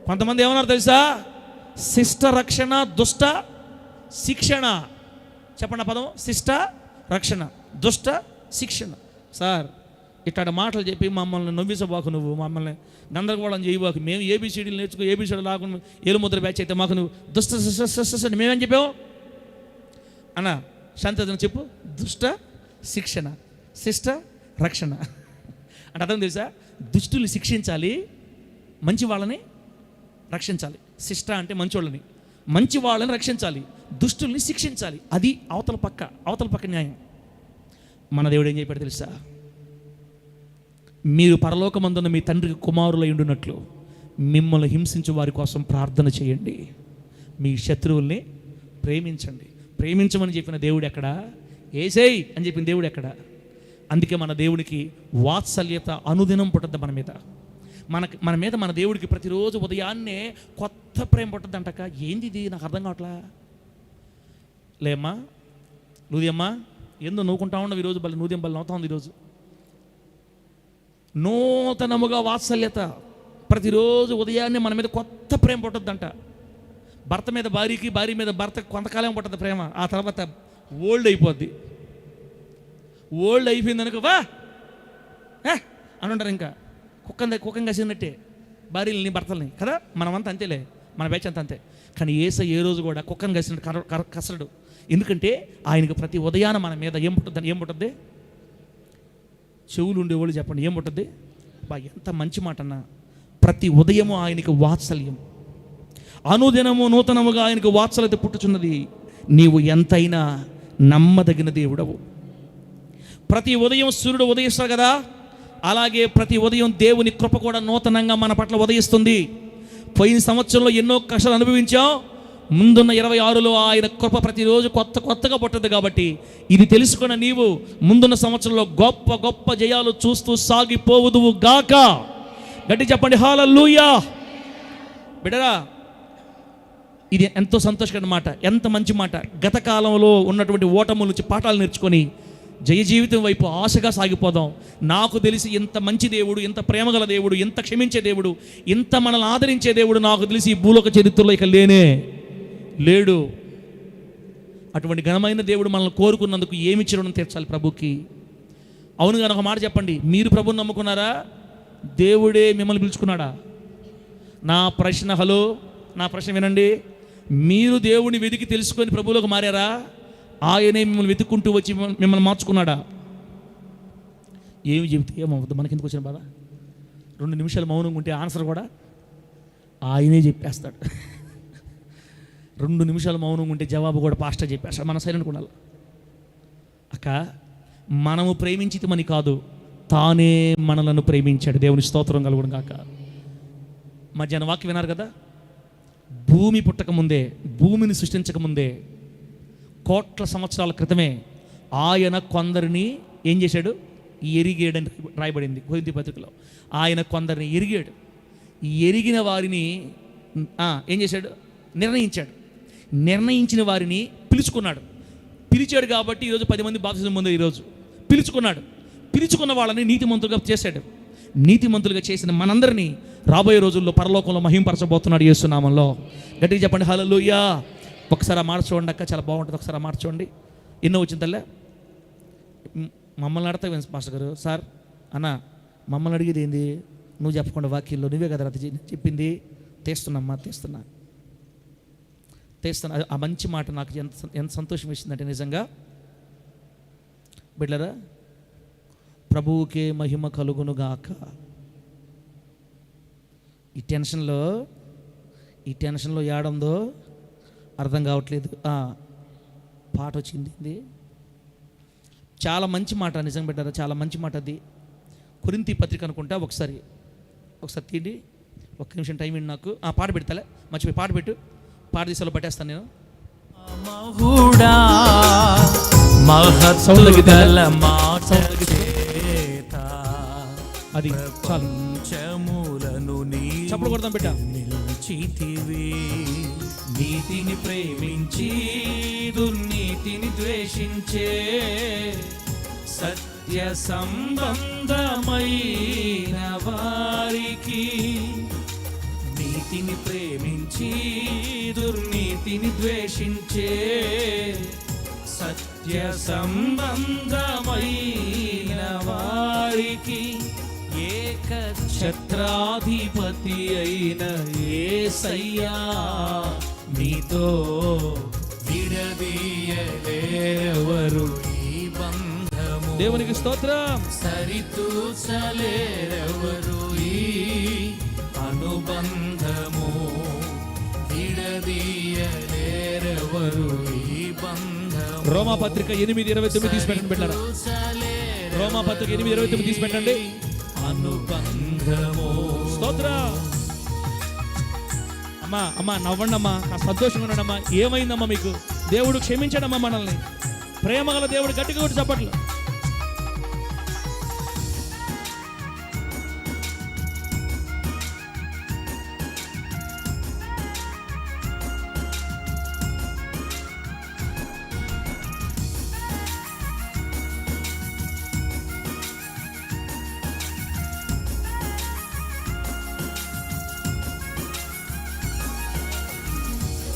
కొంతమంది ఏమన్నారు తెలుసా? శిష్ట రక్షణ, దుష్ట శిక్షణ. చెప్పండి ఆ పదం. శిష్ట రక్షణ, దుష్ట శిక్షణ. సార్, ఇట్లాంటి మాటలు చెప్పి మమ్మల్ని నవ్విసబాకు, నువ్వు మమ్మల్ని గందరగోళం చేయబాకు. మేము ఏబిసిడీలు నేర్చుకో, ఏబిసిడీ లాకుండా ఏలుముద్ర బ్యాచ్ అయితే మాకు నువ్వు దుష్ట మేమేం చెప్పావు అన్న? శాంతను చెప్పు. దుష్ట శిక్షణ, శిష్ట రక్షణ అంటే అర్థం తెలుసా? దుష్టుల్ని శిక్షించాలి, మంచి వాళ్ళని రక్షించాలి. శిష్ట అంటే మంచోళ్ళని, మంచి వాళ్ళని రక్షించాలి, దుష్టుల్ని శిక్షించాలి. అది అవతల పక్క న్యాయం. మన దేవుడు ఏం చెప్పాడు తెలుసా? మీరు పరలోకమందున్న మీ తండ్రికి కుమారులై ఉండునట్లు మిమ్మల్ని హింసించే వారి కోసం ప్రార్థన చేయండి, మీ శత్రువుల్ని ప్రేమించండి. ప్రేమించమని చెప్పిన దేవుడు ఎక్కడ? ఏసేయ్ అని చెప్పిన దేవుడు ఎక్కడ? అందుకే మన దేవునికి వాత్సల్యత అనుదినం పుట్టద్దు మన మీద. మన దేవుడికి ప్రతిరోజు ఉదయాన్నే కొత్త ప్రేమ పుట్టద్దు అంటక. ఏంది ఇది? నాకు అర్థం కావట్లా. లేమ్మా, నూదియమ్మా, ఏందో నవ్వుకుంటా ఉండవు ఈరోజు. బలి నూదియం బలి నవ్వుతా ఉంది ఈరోజు. నూతనముగా వాత్సల్యత ప్రతిరోజు ఉదయాన్నే మన మీద కొత్త ప్రేమ పుట్టద్దంట. భర్త మీద భార్యకి, భార్య మీద భర్త కొంతకాలం పుట్టదు ప్రేమ. ఆ తర్వాత ఓల్డ్ అయిపోద్ది. ఓల్డ్ అయిపోయింది అనుకో, వా అని ఉంటారు. ఇంకా కుక్కని కసినట్టే భార్యలని, భర్తల్ని కదా. మనమంతా అంతేలే, మన బ్యాచ్ అంతా అంతే. కానీ యేసయ్య ఏ రోజు కూడా కుక్కని కసినట్టు కసరడు. ఎందుకంటే ఆయనకు ప్రతి ఉదయాన మన మీద ఏం పుట్టద్ది? చెవులు ఉండేవాళ్ళు చెప్పండి, ఏం పుట్టద్ది? బా, ఎంత మంచి మాట అన్న. ప్రతి ఉదయము ఆయనకు వాత్సల్యం, అనుదినము నూతనముగా ఆయనకు వాత్సల్యత పుట్టుచున్నది. నీవు ఎంతైనా నమ్మదగిన దేవుడవు. ప్రతి ఉదయం సూర్యుడు ఉదయిస్తాడు కదా, అలాగే ప్రతి ఉదయం దేవుని కృప కూడా నూతనంగా మన పట్ల ఉదయిస్తుంది. పోయిన సంవత్సరంలో ఎన్నో కష్టాలు అనుభవించాం. ముందున్న 26లో ఆయన కృప ప్రతిరోజు కొత్తగా పుట్టదు. కాబట్టి ఇది తెలుసుకున్న నీవు ముందున్న సంవత్సరంలో గొప్ప గొప్ప జయాలు చూస్తూ సాగిపోవుదువు గాక. గట్టి చెప్పండి హల్లెలూయా. బిడ్డరా, ఇది ఎంతో సంతోషకరమైన మాట, ఎంత మంచి మాట. గత కాలంలో ఉన్నటువంటి ఓటముల నుంచి పాఠాలు నేర్చుకొని జయ జీవితం వైపు ఆశగా సాగిపోదాం. నాకు తెలిసి ఇంత మంచి దేవుడు, ఇంత ప్రేమగల దేవుడు, ఇంత క్షమించే దేవుడు, ఇంత మనల్ని ఆదరించే దేవుడు నాకు తెలిసి ఈ భూలోక చరిత్రలో ఇక లేడు. అటువంటి ఘనమైన దేవుడు మనల్ని కోరుకున్నందుకు ఏమి చిరుణం తీర్చాలి ప్రభుకి? అవును కానీ ఒక మాట చెప్పండి, మీరు ప్రభుని నమ్ముకున్నారా? దేవుడే మిమ్మల్ని పిలుచుకున్నాడా? నా ప్రశ్న వినండి. మీరు దేవుని వెతికి తెలుసుకొని ప్రభువులోకి మారారా? ఆయనే మిమ్మల్ని వెతుక్కుంటూ వచ్చి మిమ్మల్ని మార్చుకున్నాడా? ఏమి చెబితే ఏమవుద్దు? మనకెందుకు వచ్చిన బాధ? 2 నిమిషాలు మౌనంగా ఉంటే ఆన్సర్ కూడా ఆయనే చెప్పేస్తాడు. 2 నిమిషాలు మౌనంగా ఉంటే జవాబు కూడా పాస్టర్ చెప్పేస్తాడు. మన సైలెంట్ ఉండాలి. అక్క, మనము ప్రేమించితమని కాదు, తానే మనలను ప్రేమించాడు. దేవుని స్తోత్రం కలుగును గాక. మధ్యాహ్న వాక్యం విన్నారు కదా. భూమి పుట్టకముందే, భూమిని సృష్టించకముందే, కోట్ల సంవత్సరాల క్రితమే ఆయన కొందరిని ఏం చేశాడు? ఎరిగేడని రాయబడింది కొరింథీ పత్రికలో. ఆయన కొందరిని ఎరిగాడు. ఎరిగిన వారిని ఏం చేశాడు? నిర్ణయించిన వారిని పిలిచాడు. కాబట్టి ఈరోజు 10 మంది బాప్తిసం పొందారు. ఈరోజు పిలుచుకున్న వాళ్ళని నీతిమంతులుగా చేశాడు. నీతిమంతులుగా చేసిన మనందరినీ రాబోయే రోజుల్లో పరలోకంలో మహింపరచబోతున్నాడు యేసు నామములో. గట్టిగా చెప్పండి హల్లెలూయా. ఒకసారి ఆ మాట చూడండి అక్క, చాలా బాగుంటుంది. ఒకసారి ఆ మాట చూడండి. ఎన్నో వచ్చింది తల్లే. మమ్మల్ని అడతా మాస్టర్ గారు, సార్ అన్న మమ్మల్ని అడిగేది ఏంది, నువ్వు చెప్పకుండా వాక్యంలో నువ్వే కదా చెప్పింది. తీస్తున్నా. ఆ మంచి మాట నాకు ఎంత సంతోషం ఇస్తుందంటే, నిజంగా బిడ్డలారా, ప్రభువుకే మహిమ కలుగునుగాక. ఈ టెన్షన్లో ఏడందో అర్థం కావట్లేదు. పాట వచ్చింది, చాలా మంచి మాట, నిజంగా బిడ్డలారా, చాలా మంచి మాట అది. కొరింథీ పత్రిక అనుకుంటా. ఒకసారి తీయండి, ఒక్క నిమిషం టైం ఇవ్వండి నాకు. పాట పెడతాలే, మర్చిపోయి పాట పెట్టు. పాట దిశలో పట్టేస్తాను నేను. అది చప్పుడు కొడతాం బిడ్డ. నీతిని ప్రేమించి దుర్నీతిని ద్వేషించే సత్య సంబంధమైన వారికి, నీతిని ప్రేమించి దుర్నీతిని ద్వేషించే సత్య సంబంధమైన వారికి, ఏక ఛత్రాధిపతి అయిన యేసయ్యా నీతో విడదీయలేవరు ఈ బంధము. దేవునికి స్తోత్రం. సరితూచలేరెవరు ఈ అనుబంధము, విడదీయలేరెవరు ఈ బంధము. రోమాపత్రిక 8:29 తీసి పెట్టండి బిడ్డలారా. రోమాపత్రిక 8:29 తీసి పెట్టండి. అనుబంధము. స్తోత్రం. అమ్మా నవ్వండి అమ్మా, సంతోషంగా ఉన్నాడమ్మా. ఏమైందమ్మా మీకు? దేవుడు క్షమించాడమ్మా మనల్ని. ప్రేమగల దేవుడు. గట్టిగా కొట్టి చప్పట్లు.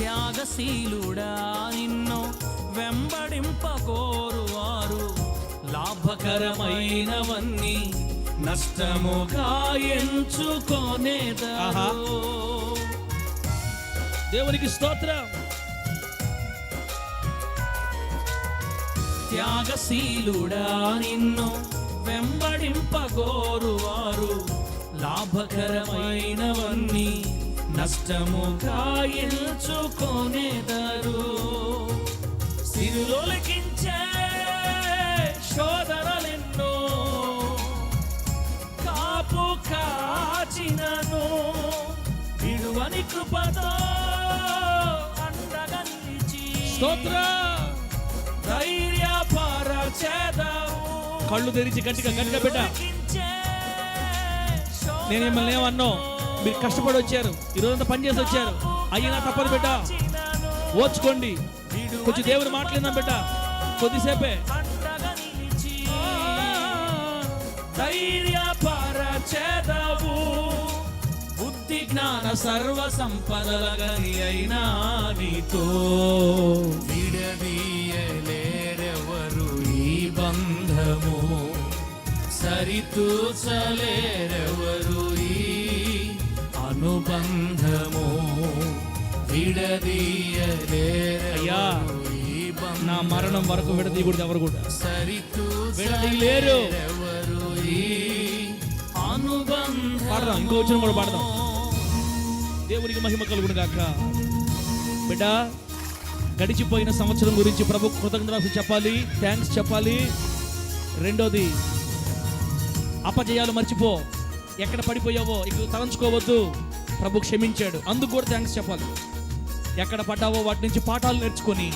త్యాగశీలుడా నిన్ను వెంబడింపకోరువారు, లాభకరమైనవన్నీ నష్టముగా ఎంచుకోనేదారు. దేవునికి స్తోత్రం. త్యాగశీలుడా నిన్ను వెంబడింపకోరువారు, లాభకరమైనవన్నీ నష్టముగా ఎంచుకోనేదారు. సిరులొలికించే శోధనలెన్నో కాపు కాచినను, విడువని కృపతో అండగా నిలిచి ధైర్యపరచెదవు. కళ్ళు తెరిచి గట్టిగా బిడ్డ. నేను మిమ్మల్ని ఏమన్నా, మీరు కష్టపడి వచ్చారు, ఈరోజంతా పని చేసి వచ్చారు, అయినా తప్పదు బిడ్డ, ఓర్చుకోండి. కొంచెం దేవుని మాట్లాడినా బిడ్డ, కొద్దిసేపే. ధైర్యపరచెదవు, బుద్ధి జ్ఞాన సర్వ సంపదలగని అయినా నీతో విడదీయలేరెవరు ఈ బంధము, సరితూచలేరెవరు ఈ అనుబంధము, విడదీయలేరయ్యా. నా మరణం వరకు విడదీయకూడదు ఎవరు కూడా, విడదీయలేరు. పాడదాం, ఇంకో వచ్చిన కూడా పాడదాం. దేవునికి మహిమ కలుగును గాక. బిడ్డ, గడిచిపోయిన సంవత్సరం గురించి ప్రభు కృతజ్ఞతలు చెప్పాలి, థ్యాంక్స్ చెప్పాలి. రెండోది, అపజయాలు మర్చిపో. ఎక్కడ పడిపోయావో ఇక తలంచుకోవద్దు. ప్రభు క్షమించాడు, అందుకు కూడా థ్యాంక్స్ చెప్పాలి. ఎక్కడ పడ్డావో వాటి నుంచి పాఠాలు నేర్చుకొని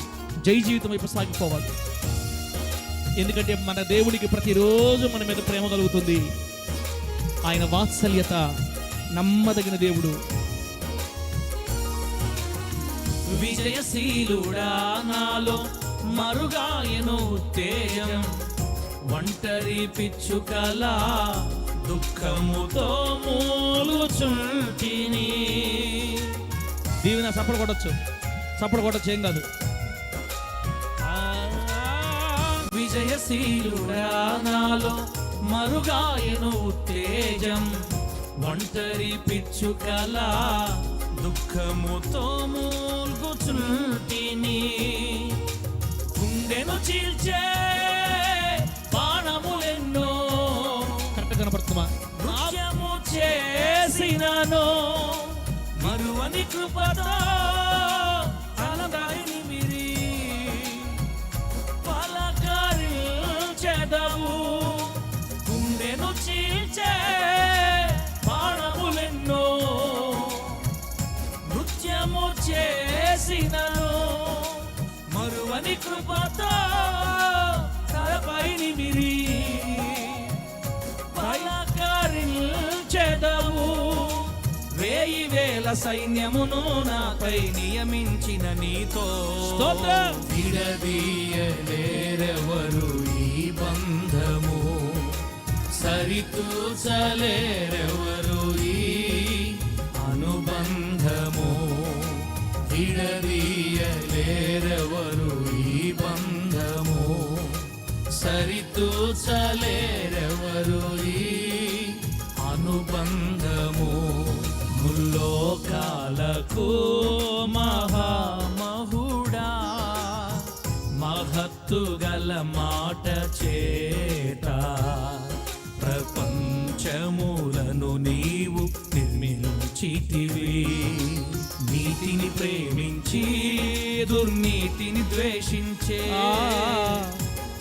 జై జీవితం వైపు సాగిపోవాలి. ఎందుకంటే మన దేవుడికి ప్రతిరోజు మన మీద ప్రేమ కలుగుతుంది. ఆయన వాత్సల్యత నమ్మదగిన దేవుడు. విజయశీలుడా నాలో మరుగాయను తేయం, ఒంటరి పిచ్చుకలా దుఃఖముతో మూలుచుంటిని. దీవెన సప్పుడు కొట్టొచ్చు ఏం కాదు. విజయశీలుడా నాలో మరుగాయను ఉత్తేజం, ఒంటరి పిచ్చుకలా దుఃఖముతో మూల్గుచుంటిని. గుండెను చీల్చే బాణములెన్నో కరెక్ట్ కనపడుతుందా? నృత్యము చేసినాను మరువని కృపతో అలదాయిని మిరి పలకరించెదవు. గుండెను చీల్చే బాణములెన్నో నృత్యము చేసినను మరువని కృపతో తలపైని మిరి పలకరించెదవు. 1000 సైన్యమును నాపై నియమించిన నీతో స్తోత్రం. విడదీయలేరెవరు ఈ బంధము, సరితూచలేరెవరు ఈ అనుబంధము. విడదీయలేరెవరు ఈ బంధము, సరితూచలేరెవరు ఈ అనుబంధము. ముల్లోకాలకు మహామహుడా, మహత్తు గల మాట చేత ప్రపంచములను నీవు నిర్మించితివి. నీతిని ప్రేమించి దుర్నీతిని ద్వేషించే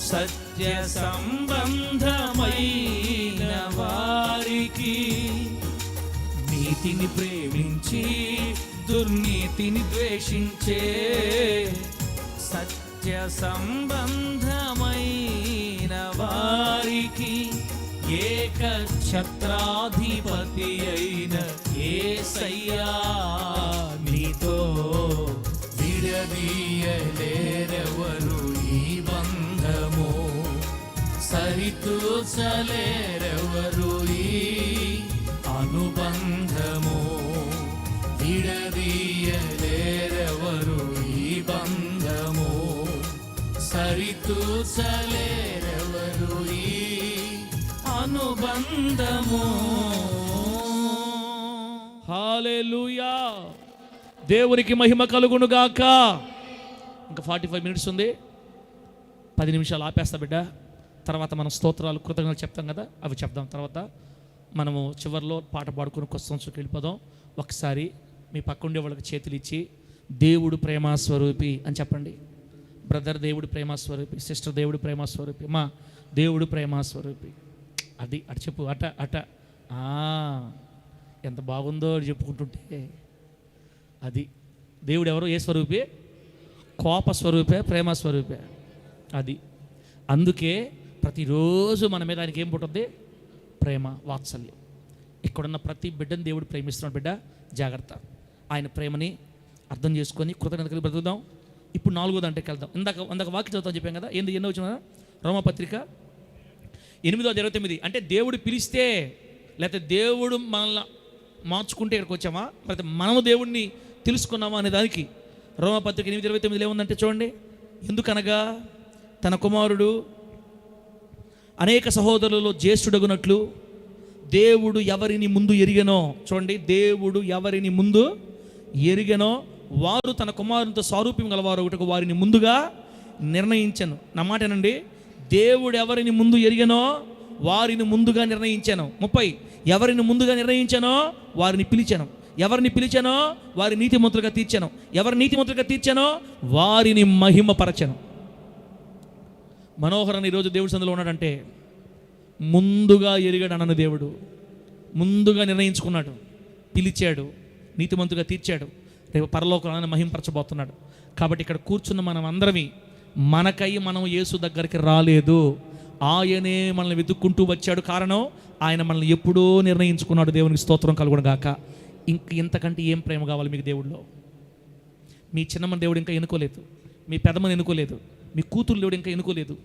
సత్య సంబంధమైన వారికి, నీతిని ప్రేమించి దుర్నీతిని ద్వేషించే సత్య సంబంధమైన వారికి ఏక ఛత్రాధిపతి అయిన యేసయ్యా నీతో విడదీయలేరెవరు ఈ బంధము, సరితూచలేరెవరు ఈ అనుబంధము. విడదీయలేరెవరు ఈ బంధము, సరితూచలేరెవరు ఈ అనుబంధము. హల్లెలూయా. దేవునికి మహిమ కలుగును గాక. ఇంకా 45 మినిట్స్ ఉంది. 10 నిమిషాలు ఆపేస్తా బిడ్డ. తర్వాత మనం స్తోత్రాలు కృతజ్ఞతలు చెప్తాం కదా, అవి చెప్దాం. తర్వాత మనము చివరిలో పాట పాడుకుని క్వశ్చన్స్కి వెళ్ళిపోదాం. ఒకసారి మీ పక్కుండే వాళ్ళకి చేతులు ఇచ్చి దేవుడు ప్రేమస్వరూపి అని చెప్పండి. బ్రదర్ దేవుడు ప్రేమస్వరూపి, సిస్టర్ దేవుడు ప్రేమస్వరూపి, మా దేవుడు ప్రేమస్వరూపి. అది అటు చెప్పు, అట అట ఎంత బాగుందో అని చెప్పుకుంటుంటే. అది దేవుడు ఎవరు? ఏ స్వరూపి? కోప స్వరూపే, ప్రేమ స్వరూపే. అది అందుకే ప్రతిరోజు మన మీద ఆయనకి ఏం పుట్టుద్ది? ప్రేమ, వాత్సల్యం. ఇక్కడున్న ప్రతి బిడ్డను దేవుడు ప్రేమిస్తున్నాడు. బిడ్డ జాగ్రత్త. ఆయన ప్రేమని అర్థం చేసుకొని కృతజ్ఞతలు బ్రతుకుదాం. ఇప్పుడు 4వ దాంట్లోకి వెళ్దాం. ఇందాక వాక్యం చదువుతాం చెప్పాం కదా. ఎన్నో వచ్చిన రోమపత్రిక 8:29. అంటే దేవుడు పిలిస్తే, లేకపోతే దేవుడు మనల్ని మార్చుకుంటే ఇక్కడికి వచ్చామా, లేకపోతే మనము దేవుడిని తెలుసుకున్నామా అనే దానికి రోమపత్రిక 8:29 ఏముందంటే చూడండి. ఎందుకనగా తన కుమారుడు అనేక సహోదరులలో జ్యేష్ఠుడగునట్లు దేవుడు ఎవరిని ముందు ఎరిగెనో, చూడండి, దేవుడు ఎవరిని ముందు ఎరిగెనో వారు తన కుమారునితో సారూప్యం గలవారు ఒకటి వారిని ముందుగా నిర్ణయించాను. నా మాట ఏనండి, దేవుడు ఎవరిని ముందు ఎరిగెనో వారిని ముందుగా నిర్ణయించాను. 30 ఎవరిని ముందుగా నిర్ణయించానో వారిని పిలిచాను, ఎవరిని పిలిచానో వారి నీతిమంతులుగా తీర్చాను, ఎవరి నీతిమంతులుగా తీర్చానో వారిని మహిమపరచాను. మనోహరని ఈరోజు దేవుడి సందులో ఉన్నాడంటే ముందుగా ఎరిగాడు అన్న దేవుడు, ముందుగా నిర్ణయించుకున్నాడు, పిలిచాడు, నీతిమంతుగా తీర్చాడు, రేపు పరలోకంలో మహింపరచబోతున్నాడు. కాబట్టి ఇక్కడ కూర్చున్న మనం అందరమీ మనకై మనం యేసు దగ్గరికి రాలేదు, ఆయనే మనల్ని వెతుక్కుంటూ వచ్చాడు. కారణం ఆయన మనల్ని ఎప్పుడో నిర్ణయించుకున్నాడు. దేవునికి స్తోత్రం కలుగును గాక. ఇంతకంటే ఏం ప్రేమ కావాలి మీకు దేవుడిలో? మీ చిన్నమ్మని దేవుడు ఇంకా ఎన్నుకోలేదు, మీ పెదమ్మని ఎన్నుకోలేదు, మీ కూతురు దేవుడు ఇంకా ఎన్నుకోలేదు,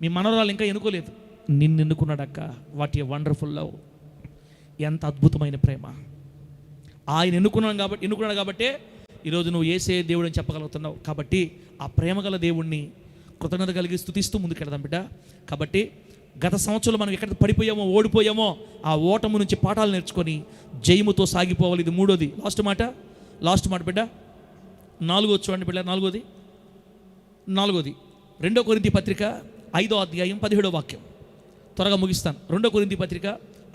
మీ మనవరాలు ఇంకా ఎన్నుకోలేదు. నిన్ను ఎన్నుకున్నాడక్క. What a wonderful love! ఎంత అద్భుతమైన ప్రేమ! ఆయన ఎన్నుకున్నాడు కాబట్టి ఈరోజు నువ్వు యేసే దేవుడు అని చెప్పగలుగుతున్నావు. కాబట్టి ఆ ప్రేమ గల దేవుణ్ణి కృతజ్ఞత కలిగి స్తుతిస్తూ ముందుకెళ్దాం బిడ్డ. కాబట్టి గత సంవత్సరంలో మనం ఎక్కడ పడిపోయామో, ఓడిపోయామో, ఆ ఓటము నుంచి పాఠాలు నేర్చుకొని జయముతో సాగిపోవాలి. ఇది మూడోది, లాస్ట్ మాట బిడ్డ. 4 చూడండి బిడ్డ. 4 2 కొరింథీ పత్రిక 5వ అధ్యాయం 17వ వాక్యం. త్వరగా ముగిస్తాను. 2 కొరింథీ పత్రిక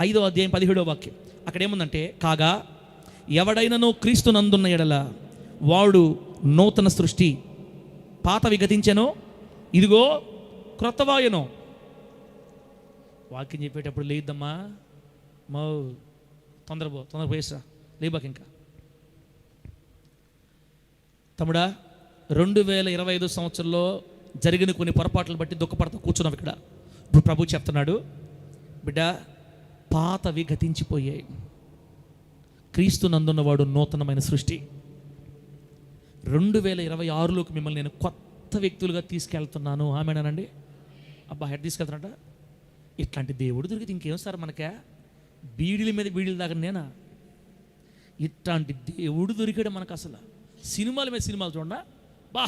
5వ అధ్యాయం 17వ వాక్యం. అక్కడ ఏముందంటే, కాగా ఎవడైనను క్రీస్తు నందున్న ఎడల వాడు నూతన సృష్టి, పాతవి గతించెను, ఇదిగో క్రొత్తవాయను. వాక్యం చెప్పేటప్పుడు లేదమ్మా, తొందర పోయేసా, లేబాక ఇంకా. తమ్ముడా, 2025 సంవత్సరంలో జరిగిన కొన్ని పొరపాట్లను బట్టి దుఃఖపడతా కూర్చున్నాం ఇక్కడ. ఇప్పుడు ప్రభు చెప్తున్నాడు, బిడ్డ, పాతవి గతించిపోయాయి, క్రీస్తు నందున్నవాడు నూతనమైన సృష్టి. 2026లోకి మిమ్మల్ని నేను కొత్త వ్యక్తులుగా తీసుకెళ్తున్నాను. ఆమేనండి. అబ్బా, హెడ్ తీసుకెళ్తానట. ఇట్లాంటి దేవుడు దొరికితే ఇంకేం సార్ మనకే? బీడీల మీద బీడీలు దాకా నేనా? ఇట్లాంటి దేవుడు దొరికాడు మనకు. అసలు సినిమాల మీద సినిమాలు చూడండి. బా,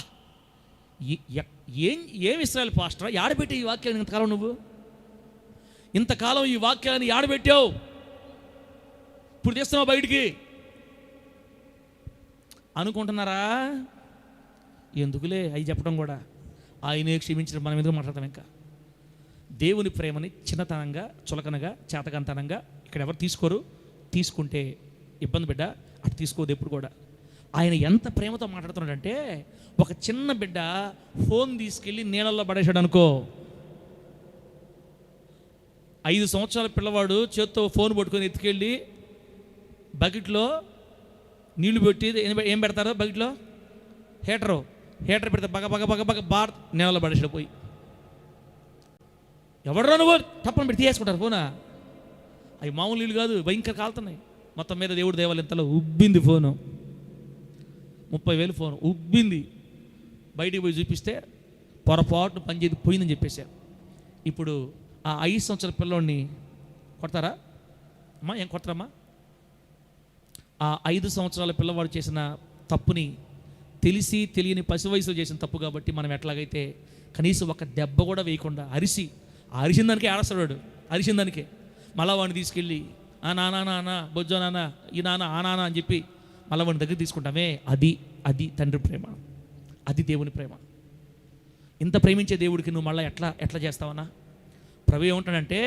ఏం ఇస్రాయేల్ పాస్టర్ ఆడబెట్టి ఈ వాక్యాన్ని ఇంతకాలం? నువ్వు ఇంతకాలం ఈ వాక్యాన్ని ఆడబెట్టావు, ఇప్పుడు తీస్తున్నావు బయటికి అనుకుంటున్నారా? ఎందుకులే అవి చెప్పడం కూడా. ఆయనే క్షమించడం, మనం ఎందుకు మాట్లాడతాం? ఇంకా దేవుని ప్రేమని చిన్నతనంగా, చులకనగా, చేతకంతనంగా ఇక్కడ ఎవరు తీసుకోరు. తీసుకుంటే ఇబ్బంది బిడ్డ, అటు తీసుకోదు ఎప్పుడు కూడా. ఆయన ఎంత ప్రేమతో మాట్లాడుతున్నాడంటే, ఒక చిన్న బిడ్డ ఫోన్ తీసుకెళ్ళి నీళ్ళల్లో పడేసాడు అనుకో, 5 సంవత్సరాల పిల్లవాడు చేత్తో ఫోన్ పట్టుకొని ఎత్తుకెళ్ళి బకెట్లో నీళ్లు పెట్టి ఏం పెడతారో బకెట్లో హీటర్ పెడితే బగ బగ బగ బగ బార్ నీళ్ళలో పడేసాడు పోయి. ఎవడరా నువ్వు తప్పని పెట్టి తీసుకుంటారు ఫోనా? అవి మామూలు నీళ్ళు కాదు, భయంకర కాలుతున్నాయి. మొత్తం మీద దేవుడు దేవాలి ఇంతలో ఉబ్బింది ఫోను, 30,000 ఫోను ఉబ్బింది. బయటికి పోయి చూపిస్తే పొరపాటును పనిచేది పోయిందని చెప్పేశారు. ఇప్పుడు ఆ 5 సంవత్సరాల పిల్లోడిని కొడతారా అమ్మా? ఏం కొడతారమ్మా? ఆ 5 సంవత్సరాల పిల్లవాడు చేసిన తప్పుని తెలిసి తెలియని పసి వయసులో చేసిన తప్పు కాబట్టి మనం ఎట్లాగైతే కనీసం ఒక దెబ్బ కూడా వేయకుండా అరిసిన దానికే ఆడస్తాడు. అరిసిన దానికే మళ్ళా వాడిని తీసుకెళ్ళి ఆ నాన్న బొజ్జో నాన్న, ఈ నాన్న ఆ నాన్న అని చెప్పి మళ్ళీ వాడిని దగ్గర తీసుకుంటామే. అది తండ్రి ప్రేమ, అది దేవుని ప్రేమ. ఇంత ప్రేమించే దేవుడికి నువ్వు మళ్ళీ ఎట్లా చేస్తావన్నా? ప్రభు ఏమంటాడంటే,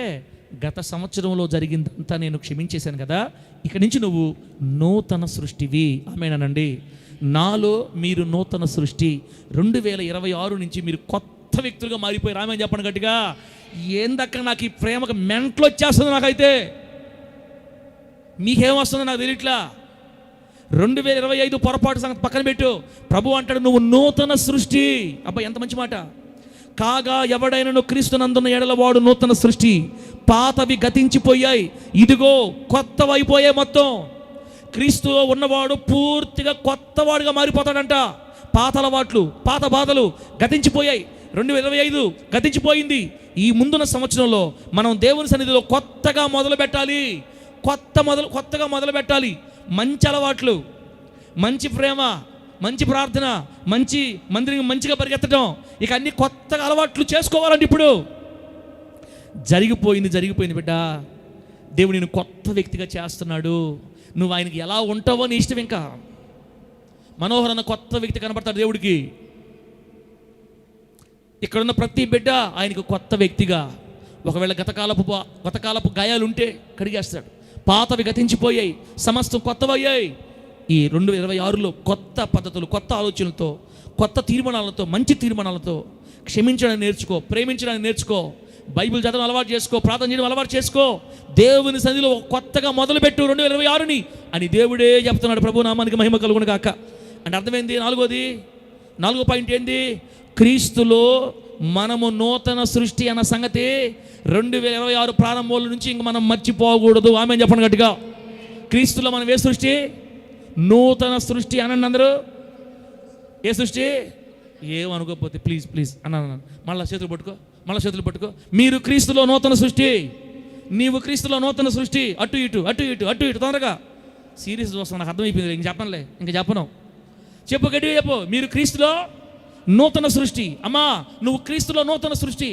గత సంవత్సరంలో జరిగిందంతా నేను క్షమించేశాను కదా, ఇక నుంచి నువ్వు నూతన సృష్టివి. ఆమేనండి. నాలో మీరు నూతన సృష్టి. 2026 నుంచి మీరు కొత్త వ్యక్తులుగా మారిపోయి రామని చెప్పండి గట్టిగా. ఏందక్క నాకు ఈ ప్రేమకు మెంట్లో వచ్చేస్తుంది. నాకైతే మీకేమొస్తుందో నాకు తెలియట్లా. 2025 పొరపాటు సంగతి పక్కన పెట్టు. ప్రభు అంటాడు, నువ్వు నూతన సృష్టి. అబ్బా, ఎంత మంచి మాట. కాగా ఎవడైనను క్రీస్తునందున్న ఎడల వాడు నూతన సృష్టి, పాతవి గతించిపోయాయి, ఇదిగో కొత్తవైపోయాయి. మొత్తం క్రీస్తులో ఉన్నవాడు పూర్తిగా కొత్తవాడుగా మారిపోతాడంట. పాత అలవాట్లు, పాత బాధలు గతించిపోయాయి. 2025 గతించిపోయింది. ఈ ముందున్న సంవత్సరంలో మనం దేవుని సన్నిధిలో కొత్తగా మొదలు పెట్టాలి. కొత్తగా మొదలు పెట్టాలి. మంచి అలవాట్లు, మంచి ప్రేమ, మంచి ప్రార్థన, మంచి మందిరం, మంచిగా పరిగెత్తడం, ఇక అన్ని కొత్తగా అలవాట్లు చేసుకోవాలంటే ఇప్పుడు జరిగిపోయింది బిడ్డ. దేవుడు నేను కొత్త వ్యక్తిగా చేస్తున్నాడు. నువ్వు ఆయనకి ఎలా ఉంటావో నీ ఇష్టం. ఇంకా మనోహరన్న కొత్త వ్యక్తి కనబడతాడు దేవుడికి. ఇక్కడున్న ప్రతి బిడ్డ ఆయనకు కొత్త వ్యక్తిగా. ఒకవేళ గతకాలపు గాయాలు ఉంటే కడిగేస్తాడు. పాతవి గతించిపోయాయి, సమస్తం కొత్తవయ్యాయి. ఈ 2026లో కొత్త పద్ధతులు, కొత్త ఆలోచనలతో, కొత్త తీర్మానాలతో, మంచి తీర్మానాలతో క్షమించడానికి నేర్చుకో, ప్రేమించడానికి నేర్చుకో, బైబిల్ చదవడం అలవాటు చేసుకో, ప్రార్థన చేయడం అలవాటు చేసుకో. దేవుని సన్నిధిలో కొత్తగా మొదలుపెట్టు 2026ని అని దేవుడే చెప్తున్నాడు. ప్రభు నామానికి మహిమ కలుగును గాక. అంటే అర్థమైంది. 4వ పాయింట్ ఏంది? క్రీస్తులో మనము నూతన సృష్టి అన్న సంగతి 2026 ప్రారంభంలో నుంచి ఇంక మనం మర్చిపోకూడదు. ఆమె చెప్పండి గట్టిగా. క్రీస్తులో మనం ఏ సృష్టి? నూతన సృష్టి అనండి అందరూ. ఏ సృష్టి? ఏమనుకోకపోతే ప్లీజ్ అన్నాను. మళ్ళీ చేతులు పట్టుకో, మళ్ళీ చేతులు పట్టుకో. మీరు క్రీస్తులో నూతన సృష్టి. నీవు క్రీస్తులో నూతన సృష్టి. అటు ఇటు అటు ఇటు అటు ఇటు తొందరగా. సీరియస్ చూస్తాను, నాకు అర్థమైపోయింది, ఇంక చెప్పనులే, ఇంక చెప్పను. చెప్పు, గట్టిగా చెప్పు. మీరు క్రీస్తులో నూతన సృష్టి. అమ్మా, నువ్వు క్రీస్తులో నూతన సృష్టి.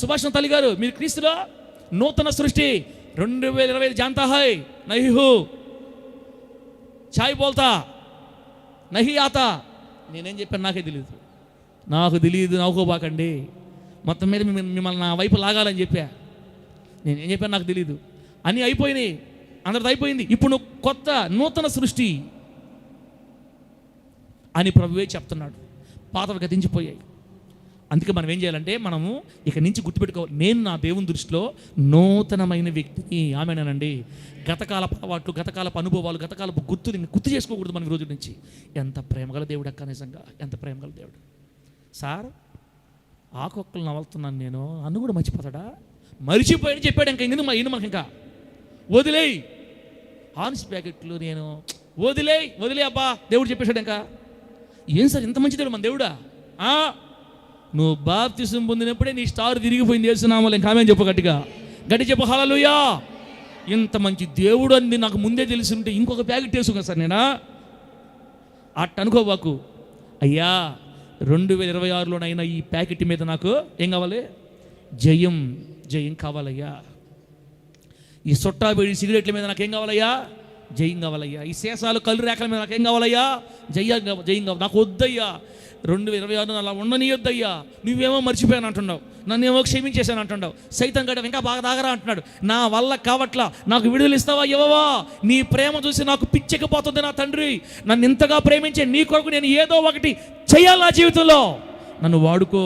సుభాషణ తల్లి గారు, మీరు క్రీస్తులో నూతన సృష్టి. 2025 జాంతా హై నహీ హూ, చాయ్ బోల్తా నహీ ఆతా. నేనేం చెప్పాను నాకే తెలియదు, నవ్వుకోబాకండి. మొత్తం మీద మిమ్మల్ని నా వైపు లాగాలని చెప్పా. నేనేం చెప్పాను నాకు తెలియదు. అన్నీ అయిపోయినాయి, అందరిది అయిపోయింది. ఇప్పుడు నువ్వు కొత్త నూతన సృష్టి అని ప్రభువే చెప్తున్నాడు. పాతవి గతించిపోయాయి. అందుకే మనం ఏం చేయాలంటే, మనము ఇక నుంచి గుర్తుపెట్టుకోవాలి, నేను నా దేవుని దృష్టిలో నూతనమైన వ్యక్తిని. ఆమెనండి. గతకాలపు అలవాట్లు, గతకాలపు అనుభవాలు, గతకాలపు గుర్తు చేసుకోకూడదు మనం ఈ రోజు నుంచి. ఎంత ప్రేమగల దేవుడు అక్క, నిజంగా ఎంత ప్రేమగల దేవుడు. సార్, ఆకొక్కలు నవలుతున్నాను నేను, నన్ను కూడా మర్చిపోతాడా? మరిచిపోయాడు చెప్పాడు. ఇంకా ఇంక మనకి ఇంకా వదిలేయి హాన్స్ ప్యాకెట్లు, నేను వదిలే అబ్బా దేవుడు చెప్పేశాడు. ఇంకా ఏం సార్ ఇంత మంచి దేవుడు మన దేవుడా? నువ్వు బాప్తిసం పొందినప్పుడే నీ స్టార్ తిరిగిపోయింది. యేసునామములో ఇంకా ఆమేన్ చెప్పు, గట్టి చెప్పు హల్లెలూయా. ఇంత మంచి దేవుడు అని నాకు ముందే తెలిసి ఉంటే ఇంకొక ప్యాకెట్ వేసుకున్నా సార్ నేనా? అట్ట అనుకోబాకు అయ్యా. 2026లోనైనా ఈ ప్యాకెట్ మీద నాకు ఏం కావాలి? జయం కావాలయ్యా. ఈ సొట్టా బీడి సిగరెట్ల మీద నాకేం కావాలయ్యా? జయం కావాలయ్యా. ఈ శేషాలు కళ్ళు రేఖల మీద నాకేం కావాలయ్యా? జయం కావాలి. నాకు వద్దయ్యా. 2026 అలా ఉండనియొద్దయ్యా. నువ్వేమో మర్చిపోయాను అంటున్నావు, నన్నేమో క్షమించేశాను అంటున్నావు. సైతం గడ ఇంకా బాగా దాగరా అంటున్నాడు. నా వల్ల కావట్లా, నాకు విడుదల ఇస్తావా? ఇవ్వవా? నీ ప్రేమ చూసి నాకు పిచ్చెక్కిపోతుంది నా తండ్రి. నన్ను ఇంతగా ప్రేమించే నీ కొరకు నేను ఏదో ఒకటి చేయాలి నా జీవితంలో, నన్ను వాడుకో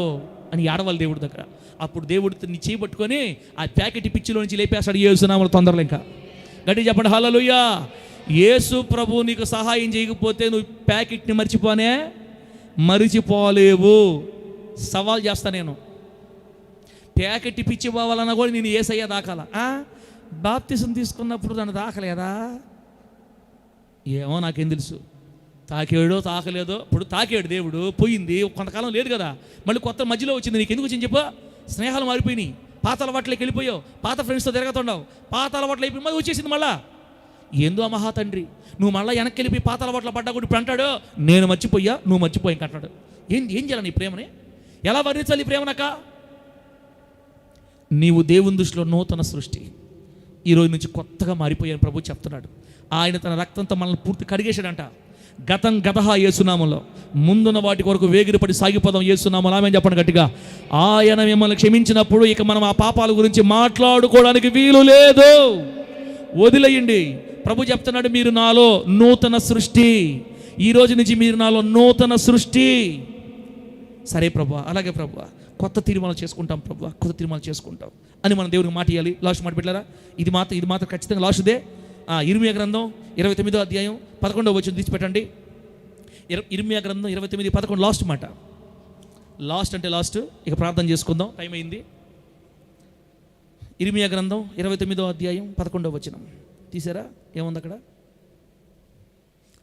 అని ఏడవాలి దేవుడి దగ్గర. అప్పుడు దేవుడు నీ చేయబట్టుకొని ఆ ప్యాకెట్ పిచ్చిలో నుంచి లేపేస్తాడు. యేసునామములో తొందరలో ఇంకా గట్టి చెప్పండి హల్లెలూయా. యేసు ప్రభు నీకు సహాయం చేయకపోతే నువ్వు ప్యాకెట్ని మరిచిపోలేవు. సవాల్ చేస్తా నేను. ప్యాకెట్ పిచ్చి పోవాలన్నా కూడా నేను యేసయ్య దాకాల. బాప్తిసం తీసుకున్నప్పుడు నన్ను దాకలేదా? ఏమో నాకేం తెలుసు. తాకేడో తాకలేదో. ఇప్పుడు తాకేడు దేవుడు, పోయింది, కొంతకాలం లేదు కదా, మళ్ళీ కొత్త మధ్యలో వచ్చింది. నీకు ఎందుకు వచ్చింది చెప్పు? స్నేహాలు మారిపోయినాయి, పాత అలవాట్లకి వెళ్ళిపోయావు, పాత ఫ్రెండ్స్తో తిరగతుండవు, పాత అలవాట్లు అయిపోయి మళ్ళీ వచ్చేసింది. మళ్ళా ఏందో మహా తండ్రి, నువ్వు మళ్ళీ వెనక్కి వెళ్ళిపోయి పాత అలవాట్లు పడ్డా కూడా ఇప్పుడు అంటాడు నేను మర్చిపోయా, నువ్వు మర్చిపోయి అంటాడు. ఏం చేయాలి నీ ప్రేమని? ఎలా వర్ణించాలి ఈ ప్రేమనక? నీవు దేవుని దృష్టిలో నూతన సృష్టి. ఈరోజు నుంచి కొత్తగా మారిపోయాను ప్రభు చెప్తున్నాడు. ఆయన తన రక్తంతో మనల్ని పూర్తి కడిగేశాడంట. గతహ యేసునామములో, ముందున్న వాటి కొరకు వేగిరపడి సాగిపోదాం యేసునామములో. ఆమేన్ చెప్పండి గట్టిగా. ఆయన మిమ్మల్ని క్షమించినప్పుడు ఇక మనం ఆ పాపాల గురించి మాట్లాడుకోవడానికి వీలు లేదు. వదిలేయండి. ప్రభు చెప్తున్నాడు, మీరు నాలో నూతన సృష్టి. ఈ రోజు నుంచి మీరు నాలో నూతన సృష్టి. సరే ప్రభు, అలాగే ప్రభు, కొత్త తీర్మానాలు చేసుకుంటాం ప్రభు, కొత్త తీర్మానాలు చేసుకుంటాం అని మనం దేవునికి మాట ఇవ్వాలి. లాస్ట్ మాట పెట్టారా? ఇది మాత్రం ఖచ్చితంగా లాస్ట్దే. ఇర్మియా గ్రంథం 29వ అధ్యాయం 11వ వచనం తీసిపెట్టండి. ఇర్మియా గ్రంథం 29:11 లాస్ట్ మాట. లాస్ట్ అంటే లాస్ట్. ఇక ప్రార్థన చేసుకుందాం, టైం అయింది. ఇర్మియా గ్రంథం 29వ అధ్యాయం 11వ వచనం తీసారా? ఏముంది అక్కడ?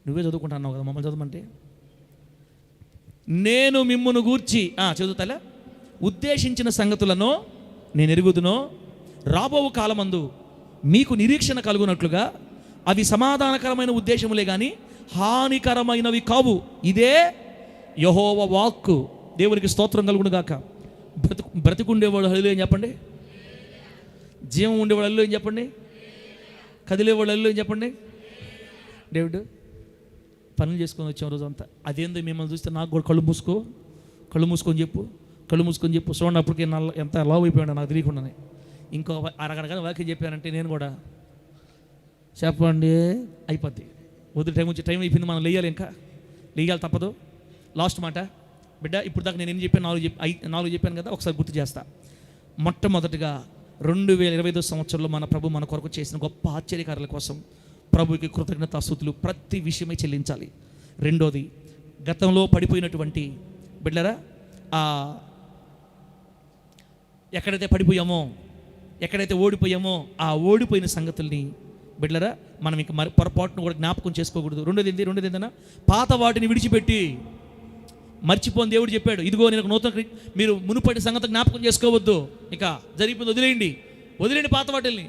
నువ్వే చదువుకుంటున్నావు కదా, మమ్మల్ని చదవమంటే. నేను మిమ్మును గూర్చి చదువుతాలే, ఉద్దేశించిన సంగతులను నేను ఎరుగుదునో, రాబో కాలమందు మీకు నిరీక్షణ కలుగునట్లుగా అవి సమాధానకరమైన ఉద్దేశములే కానీ హానికరమైనవి కావు. ఇదే యెహోవా వాక్కు. దేవునికి స్తోత్రం కలుగును గాక. బ్రతికుండేవాడు హల్లెలూయా అని చెప్పండి. జీవం ఉండేవాడు హల్లెలూయా అని చెప్పండి. కదిలేవాడు హల్లెలూయా అని చెప్పండి. డేవిడ్ పనులు చేసుకొని వచ్చాం రోజంతా. అదేందో మిమ్మల్ని చూస్తే నాకు కూడా కళ్ళు మూసుకొని చెప్పు. చూడండి అప్పటికే ఎంత లావ్ అయిపోయాడు నాకు తెలియకుండానే. ఇంకో అరగడగా వాక్యం చెప్పానంటే నేను కూడా చెప్పండి అయిపోద్ది. వద్దు, టైం అయిపోయింది, మనం లేయాలి తప్పదు. లాస్ట్ మాట బిడ్డ. ఇప్పుడు దాకా నేను ఏం చెప్పాను? 4 చెప్పాను కదా, ఒకసారి గుర్తు చేస్తా. మొట్టమొదటిగా 2025 సంవత్సరంలో మన ప్రభు మన కొరకు చేసిన గొప్ప ఆశ్చర్యకార్యాల కోసం ప్రభుకి కృతజ్ఞతాస్తుతులు ప్రతి విషయమై చెల్లించాలి. రెండోది, గతంలో పడిపోయినటువంటి బిడ్డరా, ఎక్కడైతే పడిపోయామో, ఎక్కడైతే ఓడిపోయామో ఆ ఓడిపోయిన సంగతుల్ని బిడ్డరా మనం ఇంక పొరపాటును కూడా జ్ఞాపకం చేసుకోకూడదు. రెండోది ఏంటన్నా, పాత వాటిని విడిచిపెట్టి మర్చిపోని దేవుడు చెప్పాడు, ఇదిగో నేను ఒక నూతన మీరు మునుపటి సంగతి జ్ఞాపకం చేసుకోవద్దు, ఇక జరిగిపోయింది వదిలేయండి పాత వాటిల్ని,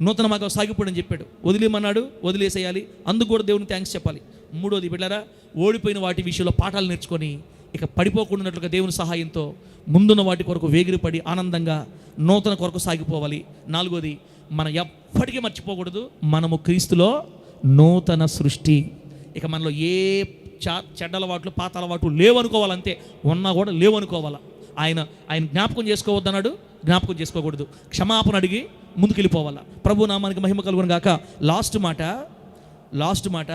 నూతన మాకు సాగిపోండి అని చెప్పాడు. వదిలేమన్నాడు, వదిలేసేయాలి. అందుకు కూడా దేవుని థ్యాంక్స్ చెప్పాలి. మూడోది బిడ్డలారా, ఓడిపోయిన వాటి విషయంలో పాఠాలు నేర్చుకొని ఇక పడిపోకుండాన్నట్లుగా దేవుని సహాయంతో ముందున్న వాటి కొరకు వేగిరిపడి ఆనందంగా నూతన కొరకు సాగిపోవాలి. నాలుగోది, మనం ఎప్పటికీ మర్చిపోకూడదు, మనము క్రీస్తులో నూతన సృష్టి. ఇక మనలో ఏ చెడ్డలవాట్లు పాత అలవాట్లు లేవనుకోవాలంతే, ఉన్నా కూడా లేవనుకోవాలా. ఆయన జ్ఞాపకం చేసుకోవద్దన్నాడు, జ్ఞాపకం చేసుకోకూడదు. క్షమాపణ అడిగి ముందుకెళ్ళిపోవాలా. ప్రభు నామానికి మహిమ కలుగును గాక. లాస్ట్ మాట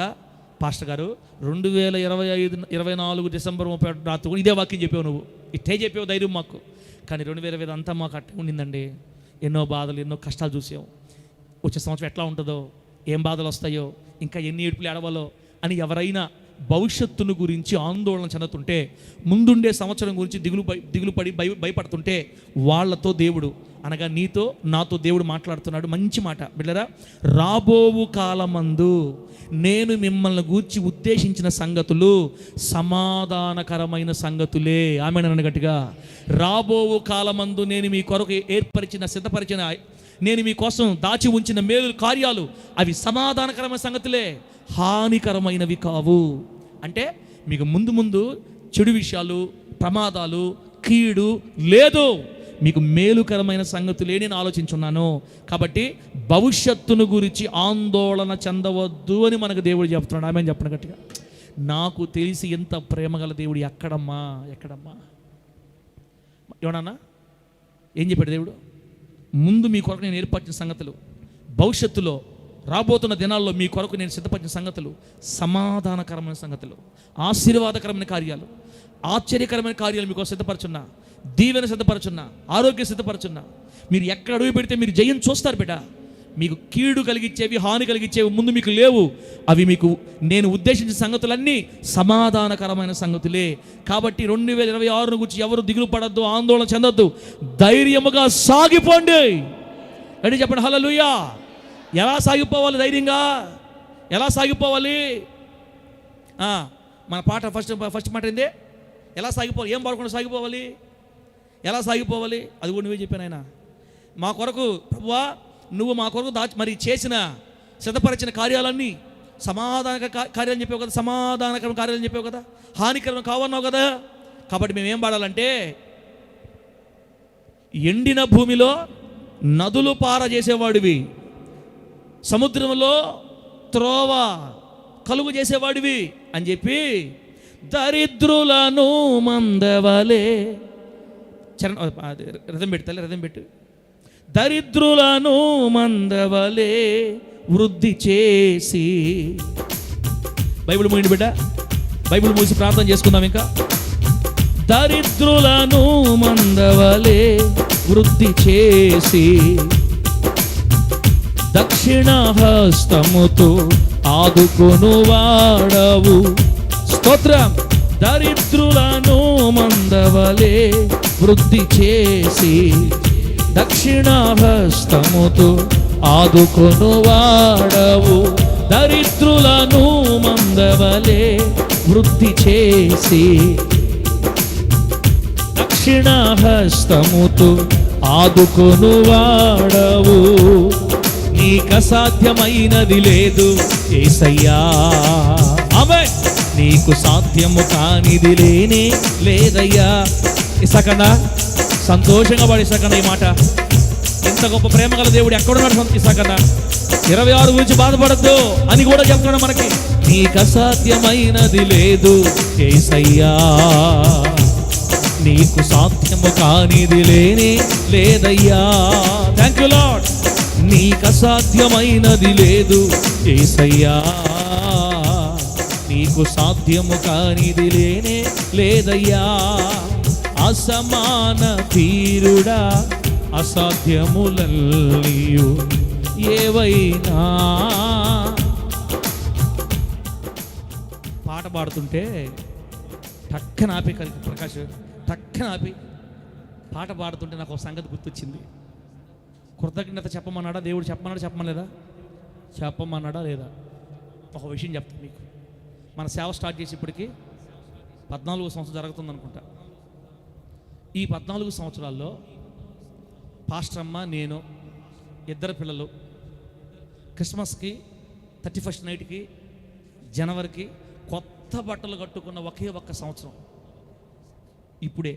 పాస్టర్ గారు, 2024 డిసెంబర్ 31 రాత్రి ఇదే వాక్యం చెప్పావు, నువ్వు ఇట్టే చెప్పావు, ధైర్యం మాకు. కానీ 2025 అంతా మాకు అట్టే ఉండిందండి. ఎన్నో బాధలు, ఎన్నో కష్టాలు చూసాం. వచ్చే సంవత్సరం ఎట్లా ఉంటుందో, ఏం బాధలు వస్తాయో, ఇంకా ఎన్ని ఏడుపులు ఏడవాలో అని ఎవరైనా భవిష్యత్తును గురించి ఆందోళన చెందుతుంటే, ముందుండే సంవత్సరం గురించి దిగులు పడి భయపడుతుంటే, వాళ్ళతో దేవుడు అనగా నీతో నాతో దేవుడు మాట్లాడుతున్నాడు. మంచి మాట బిడ్డరా, రాబోవు కాలమందు నేను మిమ్మల్ని గూర్చి ఉద్దేశించిన సంగతులు సమాధానకరమైన సంగతులే. ఆమేన్ గట్టిగా. రాబోవు కాలమందు నేను మీ కొరకు సిద్ధపరిచిన నేను మీకోసం దాచి ఉంచిన మేలు కార్యాలు అవి సమాధానకరమైన సంగతులే, హానికరమైనవి కావు. అంటే మీకు ముందు చెడు విషయాలు, ప్రమాదాలు, కీడు లేదు, మీకు మేలుకరమైన సంగతులే నేను ఆలోచించున్నాను. కాబట్టి భవిష్యత్తును గురించి ఆందోళన చెందవద్దు అని మనకు దేవుడు చెప్తున్నాడు. ఆమె చెప్పిన గట్టిగా. నాకు తెలిసి ఎంత ప్రేమగల దేవుడు ఎక్కడమ్మా ఏమన్నా ఏం చెప్పాడు దేవుడు? ముందు మీ కొరకు నేను ఏర్పరిచిన సంగతులు, భవిష్యత్తులో రాబోతున్న దినాల్లో మీ కొరకు నేను సిద్ధపరిచిన సంగతులు సమాధానకరమైన సంగతులు, ఆశీర్వాదకరమైన కార్యాలు, ఆశ్చర్యకరమైన కార్యాలు మీకు సిద్ధపరచున్నా, దీవెన సిద్ధపరచున్నా, ఆరోగ్యం సిద్ధపరచున్నా. మీరు ఎక్కడ అడుగు పెడితే మీరు జయం చూస్తారు బిడ్డ. మీకు కీడు కలిగించేవి, హాని కలిగించేవి ముందు మీకు లేవు. అవి మీకు నేను ఉద్దేశించిన సంగతులన్నీ సమాధానకరమైన సంగతులే. కాబట్టి 2026 గురించి ఎవరు దిగులు పడద్దు, ఆందోళన చెందొద్దు, ధైర్యముగా సాగిపోండి. అంటే చెప్పండి హల్లెలూయా. ఎలా సాగిపోవాలి? ధైర్యంగా ఎలా సాగిపోవాలి? మన పాట ఫస్ట్ మాట ఏంది? ఎలా సాగిపోవాలి? ఏం పాడకుండా సాగిపోవాలి? ఎలా సాగిపోవాలి? అది కూడా నువ్వే చెప్పాను. ఆయన మా కొరకు ప్రభువా, నువ్వు మా కొరకు మరి చేసిన సిద్ధపరిచిన కార్యాలన్నీ సమాధాన కార్యాలని చెప్పావు కదా, సమాధానకరమైన కార్యాలని చెప్పావు కదా, హానికరం కావన్నావు కదా. కాబట్టి మేము ఏం పాడాలంటే, ఎండిన భూమిలో నదులు పారజేసేవాడివి, సముద్రంలో త్రోవ కలుగు చేసేవాడివి అని చెప్పి, దరిద్రులను మందవలే రథం పెట్టు, దరిద్రులను మందవలే వృద్ధి చేసి. బైబిల్ మూయండి బిడ్డ, బైబిల్ మూసి ప్రార్థన చేసుకుందాం. ఇంకా దరిద్రులను మందవలే వృద్ధి చేసి, దక్షిణ హస్తముతో ఆదుకొను వాడవు. స్తోత్రం. దరిద్రులను మందవలే వృద్ధి చేసి, దక్షిణ హస్తముతో ఆదుకొను వాడవు. దరిద్రులను మందవలే వృద్ధి చేసి, దక్షిణ హస్తముతో ఆదుకొను వాడవు. నీకు అసాధ్యమైనది లేదు యేసయ్యా. ఆమేన్. నీకు సాధ్యము కానిది లేనే లేదయ్యా. ఇసకన్నా సంతోషంగా పాడు ఇసకన్నా ఈ మాట. ఇంత గొప్ప ప్రేమ గల దేవుడు ఎక్కడున్నాడు ఇసకన్నా? 26 గురించి బాధపడద్దు అని కూడా చెప్తున్నాడు మనకి. నీకు అసాధ్యమైనది లేదు యేసయ్యా, నీకు సాధ్యము కానిది లేనే లేదయ్యా. Thank you lord. నీకు అసాధ్యమైనది లేదు యేసయ్యా, నీకు సాధ్యము కానిది లేనే లేదయ్యా. అసమాన తీరుడా, అసాధ్యములన్నీయు ఏవైనా. పాట పాడుతుంటే టక్కన ఆపి ప్రకాష్, టక్కన ఆపి పాట పాడుతుంటే నాకు ఒక సంగతి గుర్తొచ్చింది. కృతజ్ఞత చెప్పమన్నాడా దేవుడు? చెప్పమనలేదా? చెప్పమన్నాడా లేదా? ఒక విషయం చెప్తాను మీకు. మన సేవ స్టార్ట్ చేసి ఇప్పటికి 14వ సంవత్సరం జరుగుతుంది అనుకుంటా. ఈ 14 సంవత్సరాల్లో పాస్టర్ అమ్మ, నేను, 2 పిల్లలు క్రిస్మస్కి, 31st నైట్కి, జనవరికి కొత్త బట్టలు కట్టుకున్న ఒకే ఒక్క సంవత్సరం ఇప్పుడే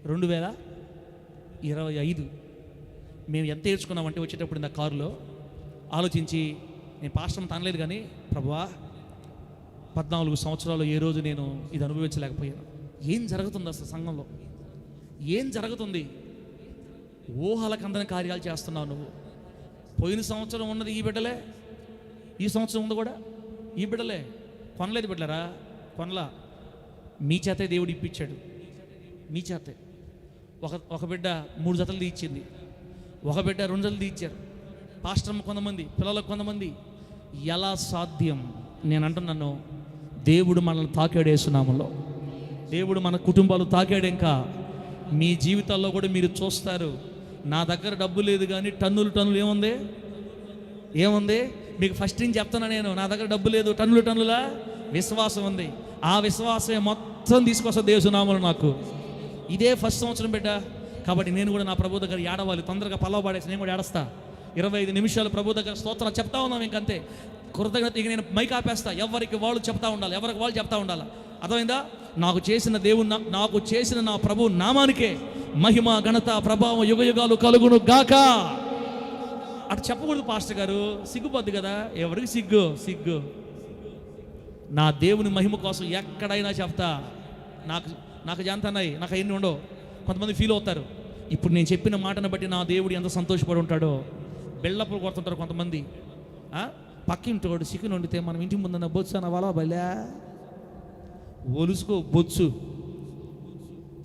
2025. మేము ఎంత ఏడ్చుకున్నామంటే వచ్చేటప్పుడు నా కారులో ఆలోచించి, నేను పాస్టర్ తనలేదు కానీ, ప్రభువా 14 సంవత్సరాలు ఏ రోజు నేను ఇది అనుభవించలేకపోయాను. ఏం జరుగుతుంది అసలు సంఘంలో? ఏం జరుగుతుంది? ఊహలకు అందని కార్యాలు చేస్తున్నావు నువ్వు. పోయిన సంవత్సరం ఉన్నది ఈ బిడ్డలే, ఈ సంవత్సరం ఉంది కూడా ఈ బిడ్డలే. కొనలేదు బిడ్డలరా, కొనలా. మీ చేతే దేవుడు ఇప్పించాడు, మీ చేతే. ఒక బిడ్డ 3 జతలు తీయించింది, ఒక బిడ్డ 2 జతలు తీయించారు. పాస్టర్ కొంతమంది, పిల్లలకు కొంతమంది. ఎలా సాధ్యం? నేను అంటున్నాను, దేవుడు మనల్ని తాకాడు యేసునామములో. దేవుడు మన కుటుంబాలు తాకాడు. ఇంకా మీ జీవితాల్లో కూడా మీరు చూస్తారు. నా దగ్గర డబ్బు లేదు కానీ టన్నులు ఏముంది మీకు ఫస్ట్ నుంచి చెప్తున్నా నేను. నా దగ్గర డబ్బు లేదు, టన్నుల విశ్వాసం ఉంది. ఆ విశ్వాసమే మొత్తం తీసుకొస్తా యేసునామములో నాకు. ఇదే ఫస్ట్ సంవత్సరం బిడ్డ. కాబట్టి నేను కూడా నా ప్రభు దగ్గర ఏడవాలి. తొందరగా పల్లవ పాడేసి నేను కూడా ఏడస్తా. 25 నిమిషాలు ప్రభు దగ్గర స్తోత్రాలు చెప్తా ఉన్నాం. ఇంకంతే కృతజ్ఞత. ఇక నేను మైక్ ఆపేస్తా. ఎవరికి వాళ్ళు చెప్తా ఉండాలి, ఎవరికి వాళ్ళు చెప్తా ఉండాలి. అర్థమైందా? నాకు చేసిన దేవుడు, నాకు చేసిన నా ప్రభు నామానికే మహిమ, ఘనత, ప్రభావం యుగయుగాలు కలుగును గాక. అటు చెప్పకూడదు పాస్టర్ గారు, సిగ్గుపోద్ది కదా. ఎవరికి సిగ్గు? నా దేవుని మహిమ కోసం ఎక్కడైనా చెప్తా. నాకు జాంతన్నాయి, నాకు అవన్నీ ఉండవు. కొంతమంది ఫీల్ అవుతారు. ఇప్పుడు నేను చెప్పిన మాటను బట్టి నా దేవుడు ఎంత సంతోషపడి ఉంటాడో. బెల్లప్పులు కొడుతుంటారు కొంతమంది. పక్కింటోడు చికెన్ వండితే మనం ఇంటి ముందన్న బొచ్చు అన్న వాళ్ళ బల్యా ఒలుసుకో బొచ్చు.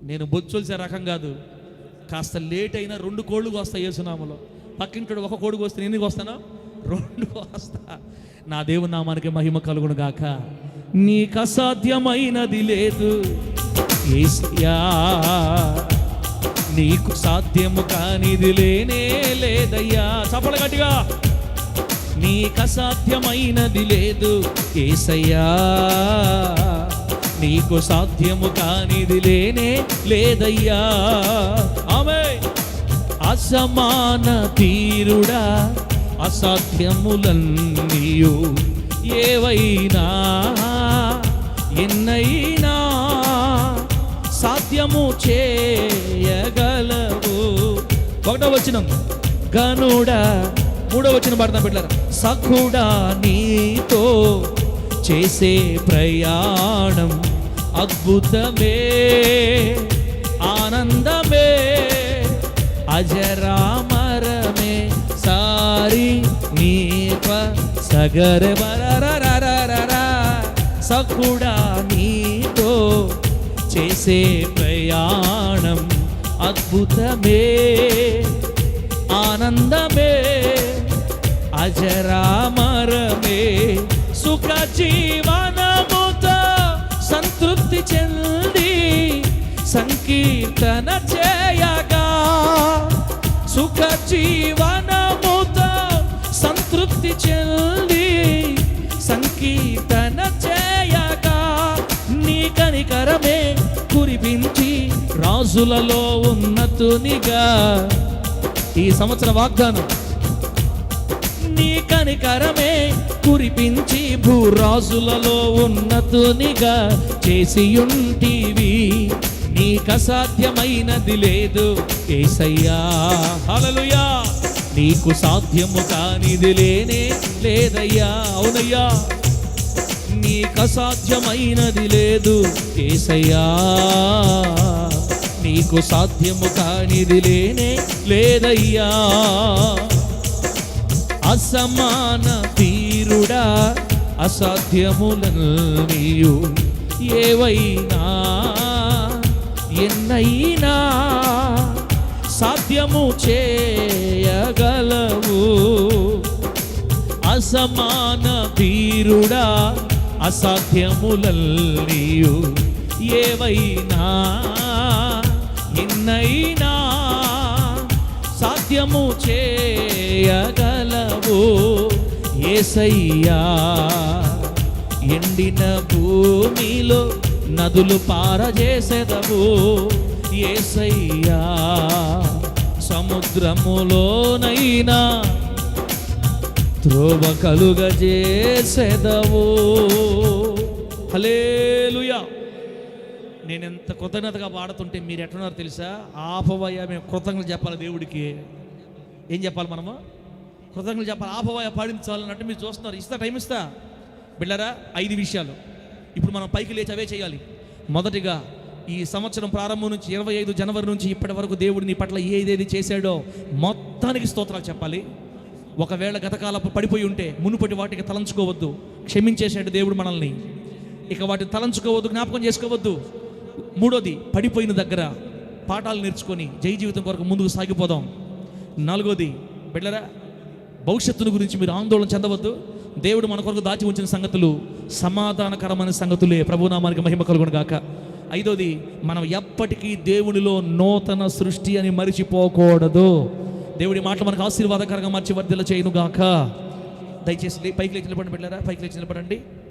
నేను బొచ్చొలిసే రకం కాదు. కాస్త లేట్ అయినా 2 కోళ్ళు కోస్తా యేసునామములో. పక్కింటోడు 1 కోడి కోస్తే నేను కోస్తాను, 2 కోస్తా. నా దేవుని నామానికి మహిమ కలుగును గాక. నీకు అసాధ్యమైనది లేదు యేసయ్యా, నీకు సాధ్యము కానిది లేనే లేదయ్యా. చప్పలు గట్టిగా. నీకు అసాధ్యమైనది లేదు యేసయ్యా, నీకు సాధ్యము కానిది లేనే లేదయ్యా. ఆమేన్. అసమాన తీరుడా, అసాధ్యములన్నీయు ఏవైనా ఎన్నైనా సాధ్యము చేయగలవు. 1వ వచనం గనుడా. 3వ వచనం పాడతాం బిడ్డలారా. సఖుడా నీతో చేసే ప్రయాణం అద్భుతమే, ఆనందమే, అజరామరమే, సారి నీప సగర బరరరరరరా. సఖుడా నీతో చేసే ప్రయాణం అద్భుతమే, ఆనందమే, అజరామరమే, సుఖ జీవనముతో సంతృప్తి చెంది సంకీర్తన చేయగా. సుఖ జీవనముతో సంతృప్తి చెంది సంకీర్తన చేయగా. నీ కనికరమే కురిపించి రాజులలో ఉన్నతునిగా. ఈ సంవత్సర వాగ్దానం. నీ కనికరమే కురిపించి భూరాజులలో ఉన్నతునిగా చేసియుంటివి. నీకు అసాధ్యమైనది లేదు యేసయ్యా. హల్లెలూయా. నీకు సాధ్యము కానిది లేనే లేదయ్యా. అవునయ్యా. నీకు అసాధ్యమైనది లేదు యేసయ్యా, నీకు సాధ్యము కానిది లేనే లేదయ్యా. అసమాన తీరుడా, అసాధ్యములన్నీయు ఏవైనా ఎన్నైనా సాధ్యము చేయగలవు. అసమాన తీరుడా, అసాధ్యములన్నీయు ఏవైనా ఎన్నైనా సాధ్యము చేయగలవు. యేసయ్యా. ఎండిన భూమిలో నదులు పారజేసెదవు యేసయ్యా, సముద్రములోనైనా త్రోవ కలుగజేసెదవు. హల్లెలూయా. నేను ఎంత కృతజ్ఞతగా పాడుతుంటే మీరు ఎట్లున్నారు తెలుసా? ఆపవయ్యా, మేము కృతజ్ఞతలు చెప్పాలి దేవుడికి. ఏం చెప్పాలి మనము? కృతజ్ఞతలు చెప్పాలి. ఆపవయ్యా పాడించాలన్నట్టు మీరు చూస్తున్నారు. ఇస్తా, టైం ఇస్తా బిళ్ళరా. 5 విషయాలు ఇప్పుడు మనం పైకి లేచి అవే చేయాలి. మొదటిగా, ఈ సంవత్సరం ప్రారంభం నుంచి 25 జనవరి నుంచి ఇప్పటి వరకు దేవుడు నీ పట్ల ఏదేది చేశాడో మొత్తానికి స్తోత్రాలు చెప్పాలి. ఒకవేళ గతకాలపు పడిపోయి ఉంటే మునుపటి వాటికి తలంచుకోవద్దు. క్షమించేసాడు దేవుడు మనల్ని, ఇక వాటిని తలంచుకోవద్దు, జ్ఞాపకం చేసుకోవద్దు. మూడోది, పడిపోయిన దగ్గర పాఠాలు నేర్చుకొని జై జీవితం కొరకు ముందుకు సాగిపోదాం. 4వది, బిడ్డరా, భవిష్యత్తును గురించి మీరు ఆందోళన చెందవద్దు. దేవుడు మన కొరకు దాచి ఉంచిన సంగతులు సమాధానకరమైన సంగతులే. ప్రభునామానికి మహిమ కలుగును గాక. 5వది, మనం ఎప్పటికీ దేవునిలో నూతన సృష్టి అని మరిచిపోకూడదు. దేవుడి మాటలు మనకు ఆశీర్వాదకరంగా మార్చి వర్ధిల్ల చేయను గాక. దయచేసి పైకి లేచి నిలబడండి బిడ్డరా, పైకి లేచి నిలబడండి.